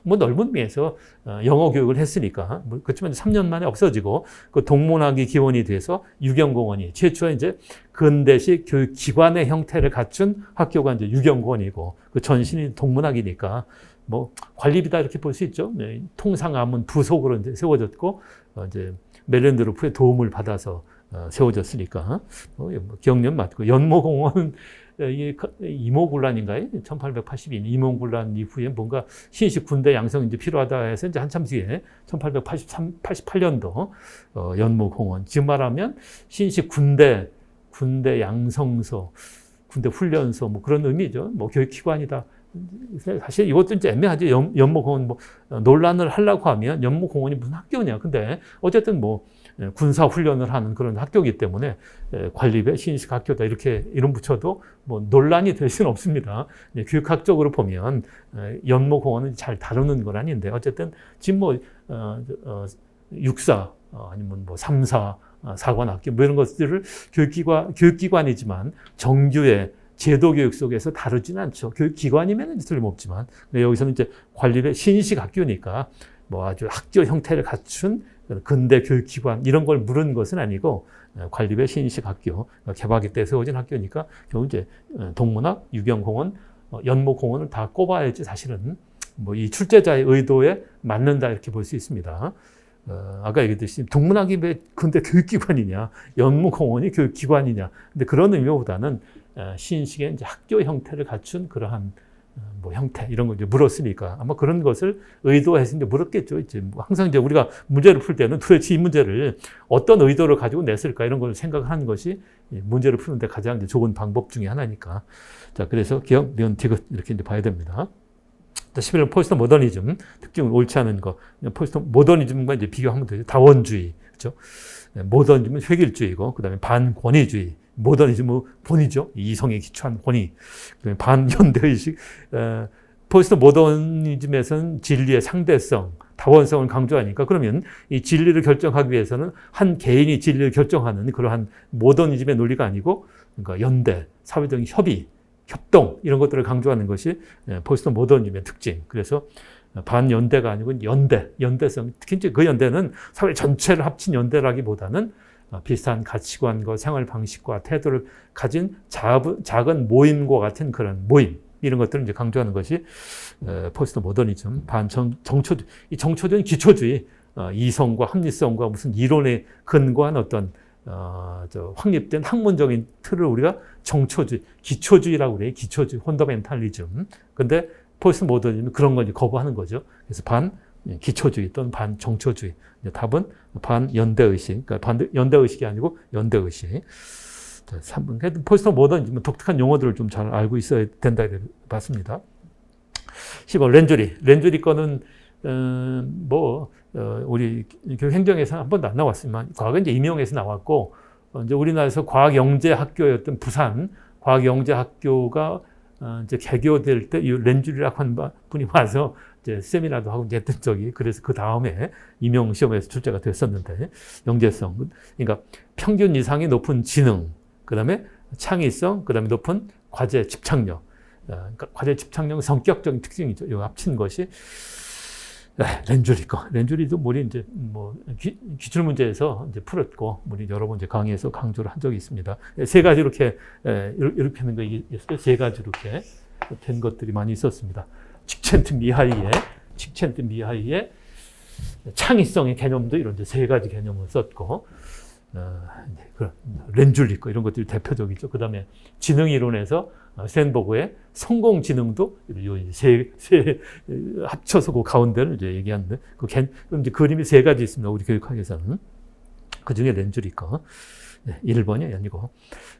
뭐 넓은 의미에서 영어 교육을 했으니까. 뭐 그렇지만 3년 만에 없어지고, 그 동문학이 기원이 돼서 유경공원이 최초 이제 근대식 교육기관의 형태를 갖춘 학교가 이제 유경공원이고, 그 전신이 동문학이니까 뭐 관립이다 이렇게 볼 수 있죠. 네, 통상아문 부속으로 이제 세워졌고, 이제 멜렌드로프의 도움을 받아서 세워졌으니까 기억년 맞고, 연모공원 이모군란인가요? 1882년 이모군란 이후에 뭔가 신식 군대 양성이 이제 필요하다 해서 이제 한참 뒤에 1888년도 연모공원, 지금 말하면 신식 군대 양성소, 군대 훈련소, 뭐 그런 의미죠. 뭐 교육기관이다. 사실 이것도 이제 애매하죠. 연모공원 뭐 논란을 하려고 하면 연모공원이 무슨 학교냐. 근데 어쨌든 뭐 군사 훈련을 하는 그런 학교이기 때문에 관립의 신식 학교다 이렇게 이름 붙여도 뭐 논란이 될 수는 없습니다. 교육학적으로 보면 연모공원은 잘 다루는 건 아닌데, 어쨌든 지금 뭐 육사 아니면 뭐 삼사 사관학교 뭐 이런 것들을 교육기관이지만 정규의 제도교육 속에서 다루지는 않죠. 교육기관이면 틀림없지만. 근데 여기서는 이제 관립의 신식 학교니까 뭐 아주 학교 형태를 갖춘 근대 교육기관 이런 걸 물은 것은 아니고, 관립의 신식 학교, 개화기 때 세워진 학교니까 결국 이제 동문학, 유경공원, 연모공원을 다 꼽아야지 사실은 뭐 이 출제자의 의도에 맞는다 이렇게 볼 수 있습니다. 아까 얘기했듯이 동문학이 왜 근대 교육기관이냐, 연모공원이 교육기관이냐. 근데 그런 의미보다는 신식의 이제 학교 형태를 갖춘 그러한 뭐 형태 이런 걸 이제 물었으니까 아마 그런 것을 의도해서 이제 물었겠죠. 이제 뭐 항상 이제 우리가 문제를 풀 때는 도대체 이 문제를 어떤 의도를 가지고 냈을까 이런 걸 생각하는 것이 문제를 푸는데 가장 이제 좋은 방법 중에 하나니까. 자, 그래서 기억, 니은, 디귿 이렇게 이제 봐야 됩니다. 11번 포스트 모더니즘 특징은 옳지 않은 거. 포스트 모더니즘과 이제 비교하면 되죠. 다원주의, 그렇죠? 모더니즘은 획일주의고, 그다음에 반권위주의. 모더니즘은 권위죠. 이성에 기초한 권위. 반현대의식. 포스트 모더니즘에서는 진리의 상대성, 다원성을 강조하니까, 그러면 이 진리를 결정하기 위해서는 한 개인이 진리를 결정하는 그러한 모더니즘의 논리가 아니고, 그러니까 연대, 사회적인 협의, 협동 이런 것들을 강조하는 것이 포스트 모더니즘의 특징. 그래서 반연대가 아니고 연대성. 특히 이제 그 연대는 사회 전체를 합친 연대라기보다는 비슷한 가치관과 생활 방식과 태도를 가진 작은 모임과 같은 그런 모임, 이런 것들을 이제 강조하는 것이 포스트 모더니즘, 정초주의. 이 정초주의는 기초주의, 이성과 합리성과 무슨 이론에 근거한 어떤 확립된 학문적인 틀을 우리가 정초주의, 기초주의라고 그래요. 기초주의, 펀더멘탈리즘. 근데 포스트 모더니즘은 그런 걸 거부하는 거죠. 그래서 기초주의 또는 반정초주의. 답은 반연대의식. 그러니까 연대의식이 아니고 연대의식. 3번. 포스트 모더니즘은 독특한 용어들을 좀 잘 알고 있어야 된다 이렇게 봤습니다. 10번. 렌주리 거는 우리 교육 행정에서는 한 번도 안 나왔지만 과거에 이제 임용에서 나왔고, 이제 우리나라에서 과학영재학교였던 부산 과학영재학교가 이제 개교될 때 이 렌주리라고 하는 분이 와서 이제 세미나도 하고 했던 적이, 그래서 그 다음에 임용 시험에서 출제가 됐었는데, 영재성, 그러니까 평균 이상이 높은 지능, 그다음에 창의성, 그다음에 높은 과제 집착력. 그러니까 과제 집착력은 성격적인 특징이죠. 이 합친 것이 렌줄리도 우리 이제 뭐 기출 문제에서 이제 풀었고 우리 여러 번 이제 강의에서 강조를 한 적이 있습니다. 세 가지 이렇게 하는 거 있어요. 세 가지 이렇게 된 것들이 많이 있었습니다. 직첸트 미하이의 창의성의 개념도 이런 이제 세 가지 개념을 썼고, 렌줄리거 이런 것들이 대표적이죠. 그 다음에 지능 이론에서 스탠버그의 성공 지능도 세 합쳐서 그 가운데를 이제 얘기하는데 이제 그림이 세 가지 있습니다. 우리 교육학에서는 그 중에 렌줄리거 1번이 아니고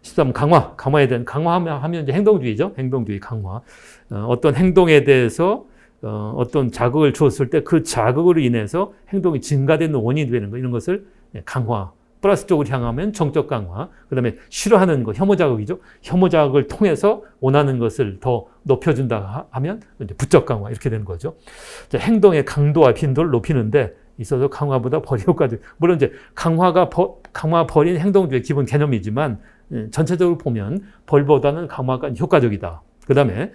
13번 강화에 대한 강화하면 이제 행동주의죠. 행동주의 강화. 어떤 행동에 대해서 어떤 자극을 주었을 때 그 자극으로 인해서 행동이 증가되는 원인이 되는 거 이런 것을 강화. 플러스 쪽으로 향하면 정적 강화. 그다음에 싫어하는 거 혐오 자극이죠. 혐오 자극을 통해서 원하는 것을 더 높여준다 하면 이제 부적 강화 이렇게 되는 거죠. 행동의 강도와 빈도를 높이는데 있어서 강화보다 벌이 효과적. 물론 이제 강화 벌인 행동주의 기본 개념이지만 전체적으로 보면 벌보다는 강화가 효과적이다. 그다음에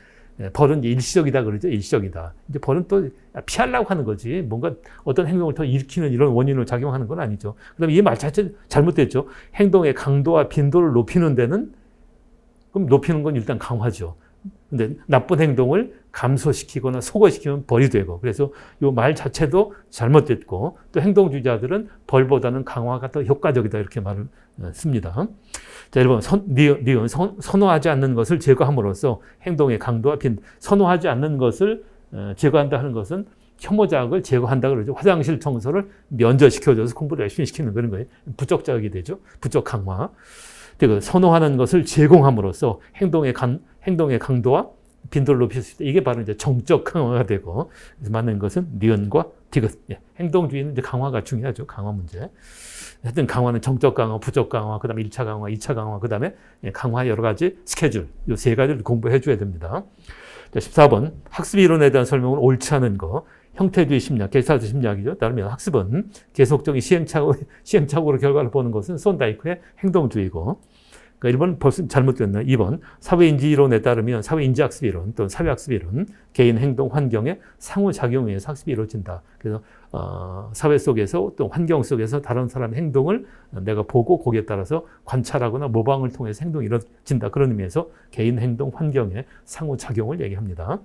벌은 일시적이다 그러죠. 일시적이다. 이제 벌은 또 피하려고 하는 거지. 뭔가 어떤 행동을 더 일으키는 이런 원인으로 작용하는 건 아니죠. 그다음에 이 말 자체 잘못됐죠. 행동의 강도와 빈도를 높이는 데는 그럼 높이는 건 일단 강화죠. 근데 나쁜 행동을 감소시키거나 소거시키면 벌이 되고 그래서 이 말 자체도 잘못됐고 또 행동주의자들은 벌보다는 강화가 더 효과적이다 이렇게 말을 씁니다. 자, 1번 선호하지 않는 것을 제거함으로써 행동의 강도와 선호하지 않는 것을 제거한다 하는 것은 혐오 자극을 제거한다 그러죠. 화장실 청소를 면제시켜줘서 공부를 열심히 시키는 그런 거예요. 부적 자극이 되죠. 부적 강화. 그리고 선호하는 것을 제공함으로써 행동의 강도와 빈도를 높일 수 있다. 이게 바로 이제 정적 강화가 되고 그래서 맞는 것은 니은과 디귿. 행동주의는 이제 강화가 중요하죠. 강화 문제. 하여튼 강화는 정적 강화, 부적 강화, 그다음에 1차 강화, 2차 강화, 그다음에 강화 여러 가지 스케줄. 이 세 가지를 공부해 줘야 됩니다. 자, 14번 학습 이론에 대한 설명을 옳지 않은 거. 형태주의 심리학, 게스탈트 심리학이죠. 따르면 학습은 계속적인 시행착오로 결과를 보는 것은 손다이크의 행동주의고. 그러니까 1번 벌써 잘못됐나? 2번 사회인지 이론에 따르면 사회인지 학습 이론 또는 사회학습 이론, 개인 행동 환경의 상호작용에 의해서 학습이 이루어진다. 그래서 사회 속에서 또 환경 속에서 다른 사람의 행동을 내가 보고 거기에 따라서 관찰하거나 모방을 통해서 행동이 이루어진다. 그런 의미에서 개인 행동 환경의 상호작용을 얘기합니다.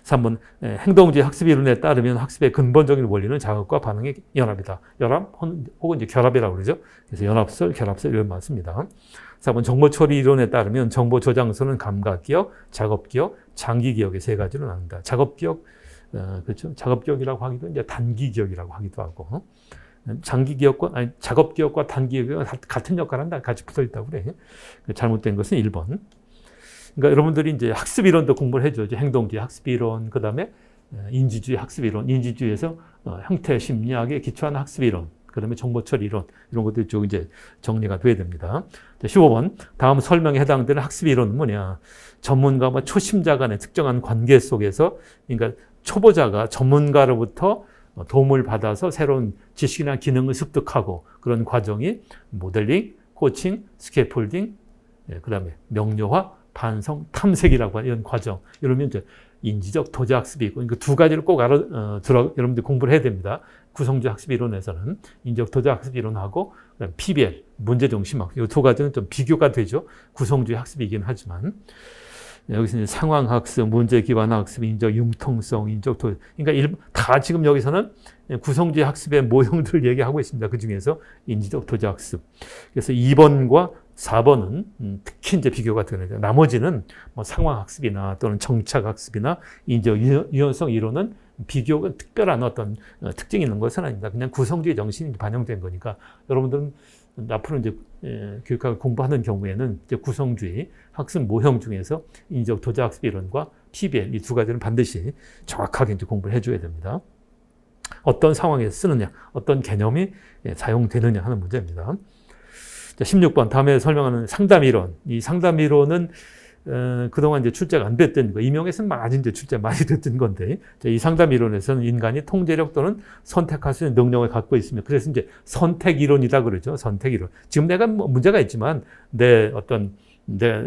3번 행동주의 학습 이론에 따르면 학습의 근본적인 원리는 자극과 반응의 연합이다. 연합 혹은 이제 결합이라고 그러죠. 그래서 연합설, 결합설 이런 많습니다. 4번 정보 처리 이론에 따르면 정보 저장소는 감각기억, 작업기억, 장기기억의 세 가지로 나눈다. 작업기억, 그렇죠. 작업기억이라고 하기도 이제 단기기억이라고 하기도 하고. 작업기억과 단기기억은 같은 역할을 한다. 같이 붙어 있다고 그래. 잘못된 것은 1번. 그러니까 여러분들이 이제 학습 이론도 공부를 해줘야죠. 행동주의 학습 이론, 그 다음에 인지주의 학습 이론, 인지주의에서 형태 심리학에 기초한 학습 이론, 그 다음에 정보처리 이론, 이런 것들이 쭉 이제 정리가 돼야 됩니다. 15번, 다음 설명에 해당되는 학습 이론은 뭐냐. 전문가와 초심자 간의 특정한 관계 속에서, 그러니까 초보자가 전문가로부터 도움을 받아서 새로운 지식이나 기능을 습득하고 그런 과정이 모델링, 코칭, 스캐폴딩, 그 다음에 명료화, 반성, 탐색이라고 하는 이런 과정. 이러면 이제 인지적 도자 학습이 있고, 그러니까 두 가지를 꼭 여러분들 공부를 해야 됩니다. 구성주의 학습 이론에서는 인지적 도자 학습 이론하고 PBL, 문제중심학, 이 두 가지는 좀 비교가 되죠. 구성주의 학습이긴 하지만. 여기서 이제 상황 학습, 문제 기반 학습, 인적 융통성, 인적 도자. 그러니까 다 지금 여기서는 구성주의 학습의 모형들을 얘기하고 있습니다. 그 중에서 인지적 도자 학습. 그래서 2번과 4번은 특히 이제 비교가 되는. 나머지는 뭐 상황 학습이나 또는 정착 학습이나 인적 유연성 이론은 비교가 특별한 어떤 특징이 있는 것은 아닙니다. 그냥 구성주의 정신이 반영된 거니까 여러분들은 앞으로 이제 교육학을 공부하는 경우에는 이제 구성주의 학습 모형 중에서 인적 도자 학습 이론과 PBL 이 두 가지는 반드시 정확하게 이제 공부를 해줘야 됩니다. 어떤 상황에서 쓰느냐, 어떤 개념이 사용되느냐 하는 문제입니다. 16번 다음에 설명하는 상담 이론. 이 상담 이론은 그동안 이제 출제가 안 됐던 거. 임용에서는 많이 이제 출제 많이 됐던 건데, 이 상담 이론에서는 인간이 통제력 또는 선택할 수 있는 능력을 갖고 있습니다. 그래서 이제 선택 이론이다 그러죠. 선택 이론. 지금 내가 뭐 문제가 있지만 내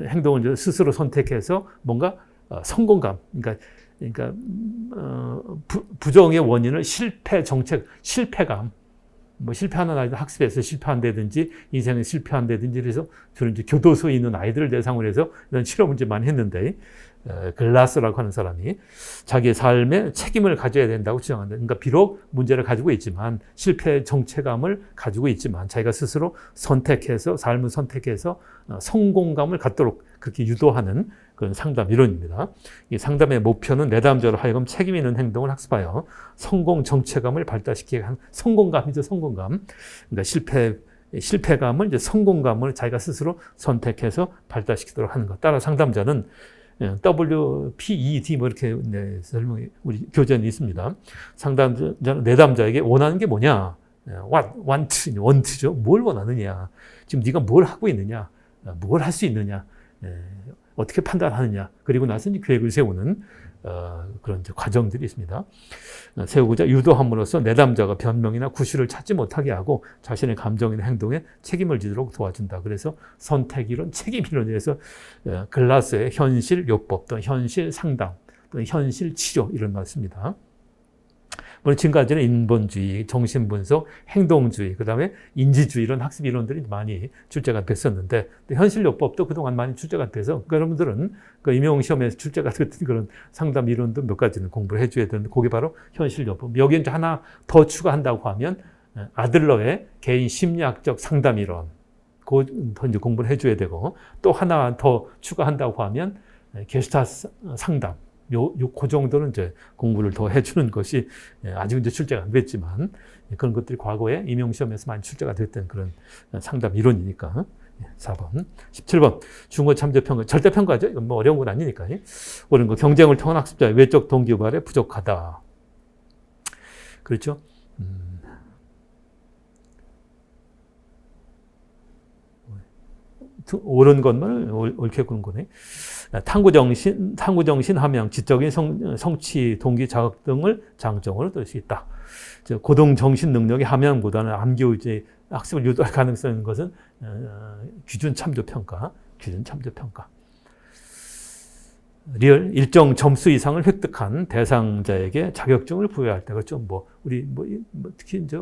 행동을 스스로 선택해서 뭔가 성공감, 그러니까 그러니까 부정의 원인을 실패 정책, 실패감, 뭐 실패하는 아이들 학습에서 실패한다든지 인생에 실패한다든지 그래서 주로 이제 교도소에 있는 아이들을 대상으로 해서 이런 실험 문제 많이 했는데 글라스라고 하는 사람이 자기의 삶에 책임을 가져야 된다고 주장한다. 그러니까 비록 문제를 가지고 있지만 실패 정체감을 가지고 있지만 자기가 스스로 선택해서 삶을 선택해서 성공감을 갖도록 그렇게 유도하는 그런 상담 이론입니다. 이 상담의 목표는 내담자로 하여금 책임 있는 행동을 학습하여 성공 정체감을 발달시키게 하는 성공감이죠, 성공감. 그러니까 실패감을 이제 성공감을 자기가 스스로 선택해서 발달시키도록 하는 것. 따라 상담자는 WPED 뭐 이렇게 설명이 우리 교재는 있습니다. 상담자는 내담자에게 원하는 게 뭐냐? want죠. 뭘 원하느냐? 지금 네가 뭘 하고 있느냐? 뭘 할 수 있느냐? 어떻게 판단하느냐? 그리고 나서 이제 계획을 세우는 그런 이제 과정들이 있습니다. 세우고자 유도함으로써 내담자가 변명이나 구실을 찾지 못하게 하고 자신의 감정이나 행동에 책임을 지도록 도와준다. 그래서 선택이론, 책임이론에서 글라스의 현실 요법 또는 현실 상담 또는 현실 치료 이런 말 씁니다. 물론 지금까지는 인본주의, 정신분석, 행동주의, 그 다음에 인지주의 이런 학습 이론들이 많이 출제가 됐었는데 현실요법도 그동안 많이 출제가 돼서 그러니까 여러분들은 그 임용시험에서 출제가 됐던 그런 상담 이론도 몇 가지는 공부를 해줘야 되는데 그게 바로 현실요법. 여기에 이제 하나 더 추가한다고 하면 아들러의 개인 심리학적 상담 이론 그거 이제 공부를 해줘야 되고 또 하나 더 추가한다고 하면 게슈탈트 상담. 그 정도는 이제 공부를 더 해주는 것이 아직 이제 출제가 안 됐지만 그런 것들이 과거에 임용시험에서 많이 출제가 됐던 그런 상담 이론이니까. 4번. 17번. 중고 참조평가. 절대평가죠. 이건 뭐 어려운 건 아니니까. 옳은 거. 경쟁을 통한 학습자의 외적 동기 유발에 부족하다. 그렇죠? 옳은 것만 옳게 구는 거네. 탐구정신, 함양, 지적인 성취, 동기, 자극 등을 장점으로 들 수 있다. 고동정신 능력의 함양보다는 암기의지 학습을 유도할 가능성이 있는 것은 기준 참조평가. 리얼 일정 점수 이상을 획득한 대상자에게 자격증을 부여할 때가 좀 우리 특히 이제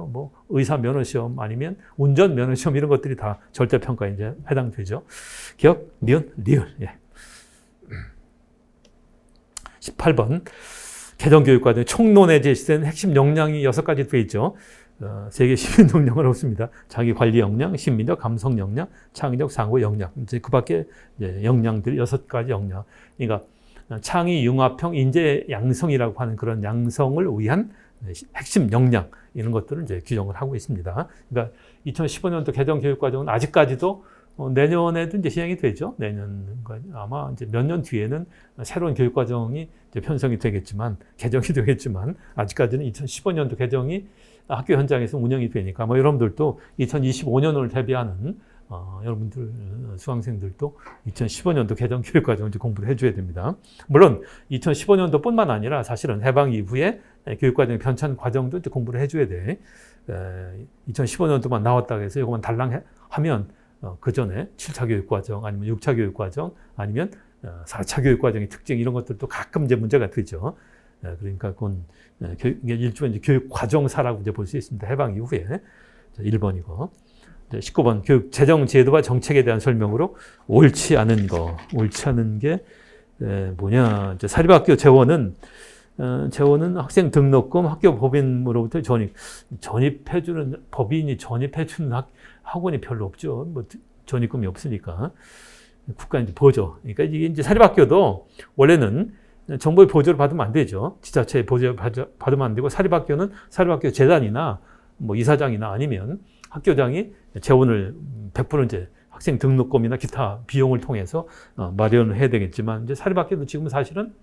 의사 면허 시험 아니면 운전 면허 시험 이런 것들이 다 절대 평가에 이제 해당되죠. 기억, 리얼. 예. 18번 개정교육과정 총론에 제시된 핵심 역량이 6가지 되어 있죠. 세계 시민 역량은 없습니다. 자기 관리 역량, 심리력, 감성 역량, 창의력, 상호 역량. 이제 그 밖에 역량들이 6가지 역량. 그러니까 창의, 융합형, 인재 양성이라고 하는 그런 양성을 위한 핵심 역량 이런 것들을 이제 규정을 하고 있습니다. 그러니까 2015년도 개정 교육과정은 아직까지도 내년에도 이제 시행이 되죠. 내년 아마 이제 몇 년 뒤에는 새로운 교육과정이 이제 편성이 되겠지만 개정이 되겠지만 아직까지는 2015년도 개정이 학교 현장에서 운영이 되니까 여러분들도 2025년을 대비하는 여러분들 수강생들도 2015년도 개정 교육과정 이제 공부를 해줘야 됩니다. 물론 2015년도뿐만 아니라 사실은 해방 이후에 교육과정 편찬 과정도 이제 공부를 해줘야 돼. 2015년도만 나왔다고 해서 이것만 달랑하면 그 전에 7차 교육과정 아니면 6차 교육과정 아니면 4차 교육과정의 특징 이런 것들도 가끔 이제 문제가 되죠. 그러니까 그건 일종의 이제 교육과정사라고 이제 볼 수 있습니다. 해방 이후에 1번이고 19번 교육 재정 제도와 정책에 대한 설명으로 옳지 않은 게 뭐냐? 이제 사립학교 재원은 학생 등록금, 학교 법인으로부터 전입해주는 법인이 전입해주는 학원이 별로 없죠. 전입금이 없으니까 국가 이제 보조. 그러니까 이게 이제 사립학교도 원래는 정부의 보조를 받으면 안 되죠. 지자체의 보조를 받으면 안 되고 사립학교는 사립학교 재단이나 이사장이나 아니면 학교장이 재원을 100% 이제 학생 등록금이나 기타 비용을 통해서 마련을 해야 되겠지만 이제 사립학교도 지금 사실은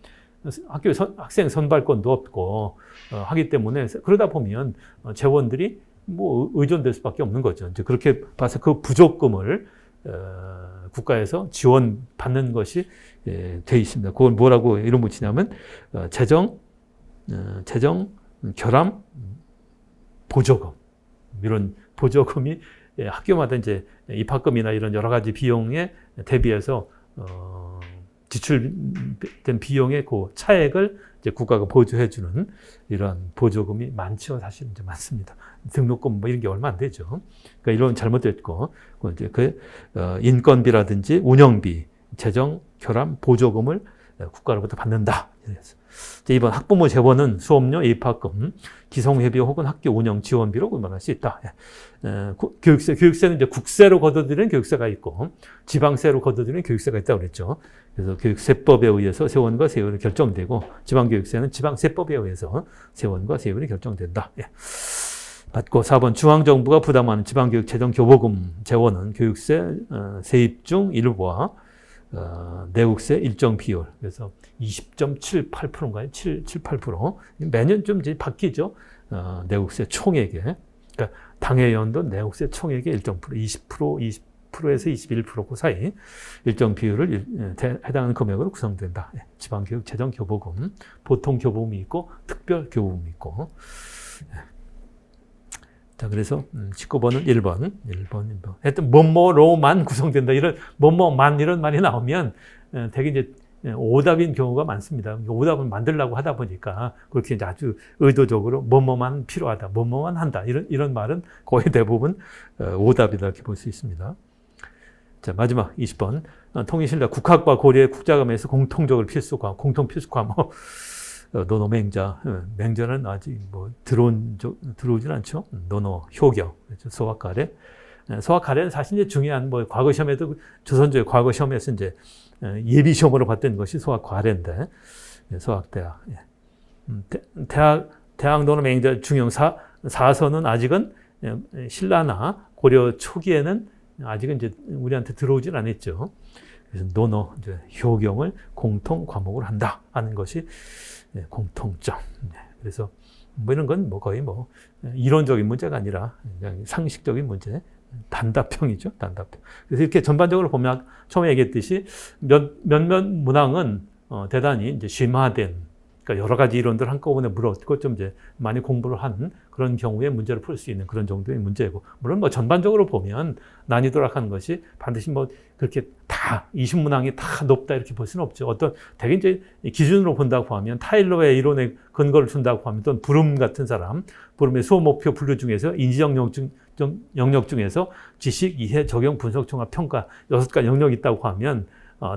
학생 선발권도 없고 하기 때문에 그러다 보면 재원들이 의존될 수밖에 없는 거죠. 이제 그렇게 봐서 그 부족금을 국가에서 지원받는 것이 돼 있습니다. 그걸 뭐라고 이름 붙이냐면 재정 결함 보조금 이런 보조금이 학교마다 이제 입학금이나 이런 여러 가지 비용에 대비해서 지출된 비용의 그 차액을 이제 국가가 보조해주는 이런 보조금이 많죠. 사실 이제 많습니다. 등록금 뭐 이런 게 얼마 안 되죠. 그러니까 이런 잘못됐고, 이제 인건비라든지 운영비, 재정 결함 보조금을 국가로부터 받는다. 이번 학부모 재원은 수업료, 입학금, 기성회비 혹은 학교 운영 지원비로 구분할 수 있다. 교육세는 이제 국세로 거둬들이는 교육세가 있고 지방세로 거둬들이는 교육세가 있다고 그랬죠. 그래서 교육세법에 의해서 세원과 세율이 결정되고 지방교육세는 지방세법에 의해서 세원과 세율이 결정된다. 맞고 4번 중앙정부가 부담하는 지방교육 재정 교부금 재원은 교육세 세입 중 일부와 내국세 일정 비율, 그래서 20.78%인가요? 8% 매년 좀 이제 바뀌죠. 내국세 총액에, 그러니까 당해연도 내국세 총액의 일정 프로, 20%에서 21% 그 사이 일정 비율을 해당하는 금액으로 구성된다. 지방교육 재정 교부금, 보통 교부금이 있고 특별 교부금이 있고. 자, 그래서 19번은 1번. 하여튼 뭐뭐로만 구성된다. 이런 뭐뭐만 이런 말이 나오면 되게 이제 오답인 경우가 많습니다. 오답을 만들려고 하다 보니까 그렇게 이제 아주 의도적으로 뭐뭐만 필요하다, 뭐뭐만 한다. 이런 말은 거의 대부분 오답이다 이렇게 볼 수 있습니다. 자, 마지막 20번. 통일신라 국학과 고려의 국자금에서 공통적으로 필수과 공통 필수 과목 논어 맹자. 맹자는 아직 뭐 들어오진 않죠. 논어 효경, 소학 가래. 소학 가래는 사실 이제 중요한 뭐 과거 시험에도 조선조의 과거 시험에서 이제 예비 시험으로 봤던 것이 소학 과래인데 소학대학. 대학 논어 맹자 중용 사서는 아직은 신라나 고려 초기에는 아직은 이제 우리한테 들어오진 않았죠. 그래서 논어 이제 효경을 공통 과목으로 한다 하는 것이 공통점. 그래서 뭐 이런 건 뭐 거의 뭐 이론적인 문제가 아니라 그냥 상식적인 문제, 단답형이죠. 단답형. 그래서 이렇게 전반적으로 보면 처음에 얘기했듯이 몇몇 문항은 대단히 이제 심화된, 그러니까 여러 가지 이론들 한꺼번에 물어뜯고 좀 이제 많이 공부를 한 그런 경우에 문제를 풀 수 있는 그런 정도의 문제고, 물론 뭐 전반적으로 보면 난이도라 하는 것이 반드시 뭐 그렇게 다 20문항이 다 높다 이렇게 볼 수는 없죠. 어떤 되게 이제 기준으로 본다고 하면 타일러의 이론에 근거를 준다고 하면 또 브룸 같은 사람, 브룸의 수업 목표 분류 중에서 인지적 영역 중에서 지식, 이해, 적용, 분석, 종합, 평가 6가지 영역이 있다고 하면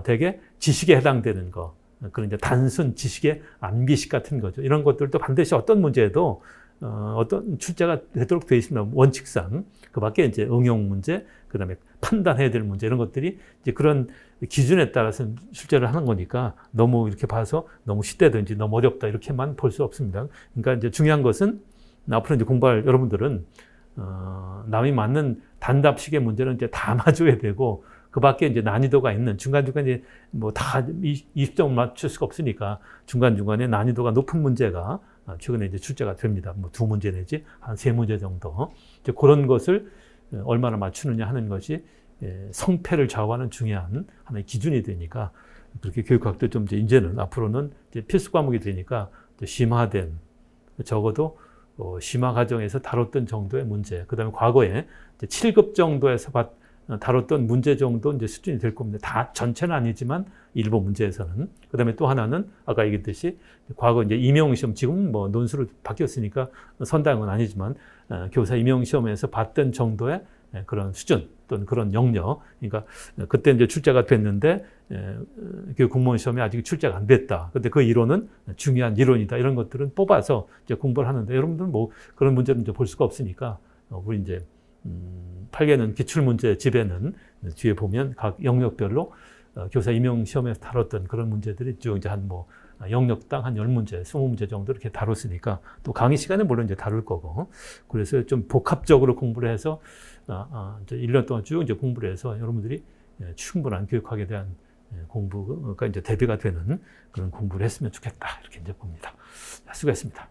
되게 지식에 해당되는 거, 그런 이제 단순 지식의 암기식 같은 거죠. 이런 것들도 반드시 어떤 문제에도 어떤 출제가 되도록 되어 있습니다. 원칙상. 그 밖에 이제 응용 문제, 그 다음에 판단해야 될 문제, 이런 것들이 이제 그런 기준에 따라서 출제를 하는 거니까 너무 이렇게 봐서 너무 쉽다든지 너무 어렵다 이렇게만 볼 수 없습니다. 그러니까 이제 중요한 것은 앞으로 이제 공부할 여러분들은 남이 맞는 단답식의 문제는 이제 다 맞춰야 되고, 그 밖에 이제 난이도가 있는 중간중간에 뭐 다 20점 맞출 수가 없으니까 중간중간에 난이도가 높은 문제가 최근에 이제 출제가 됩니다. 뭐 2문제 내지 한 3문제 정도. 이제 그런 것을 얼마나 맞추느냐 하는 것이 성패를 좌우하는 중요한 하나의 기준이 되니까, 그렇게 교육학도 좀 이제는 앞으로는 이제 필수 과목이 되니까 심화된, 적어도 심화 과정에서 다뤘던 정도의 문제, 그 다음에 과거에 이제 7급 정도에서 다뤘던 문제 정도 이제 수준이 될 겁니다. 다 전체는 아니지만 일부 문제에서는. 그 다음에 또 하나는 아까 얘기했듯이 과거 이제 임용시험, 지금 뭐 논술로 바뀌었으니까 선당은 아니지만 교사 임용시험에서 봤던 정도의 그런 수준 또는 그런 영역. 그러니까 그때 이제 출제가 됐는데 교육 공무원 시험에 아직 출제가 안 됐다. 근데 그 이론은 중요한 이론이다. 이런 것들은 뽑아서 이제 공부를 하는데, 여러분들은 뭐 그런 문제는 이제 볼 수가 없으니까 우리 이제 8개는 기출문제 집에는 뒤에 보면 각 영역별로 교사 임용시험에서 다뤘던 그런 문제들이 쭉 이제 한 뭐 영역당 한 10문제, 20문제 정도 이렇게 다뤘으니까 또 강의 시간에 물론 이제 다룰 거고, 그래서 좀 복합적으로 공부를 해서 이제 1년 동안 쭉 이제 공부를 해서 여러분들이 충분한 교육학에 대한 공부가 이제 대비가 되는 그런 공부를 했으면 좋겠다 이렇게 이제 봅니다. 수고했습니다.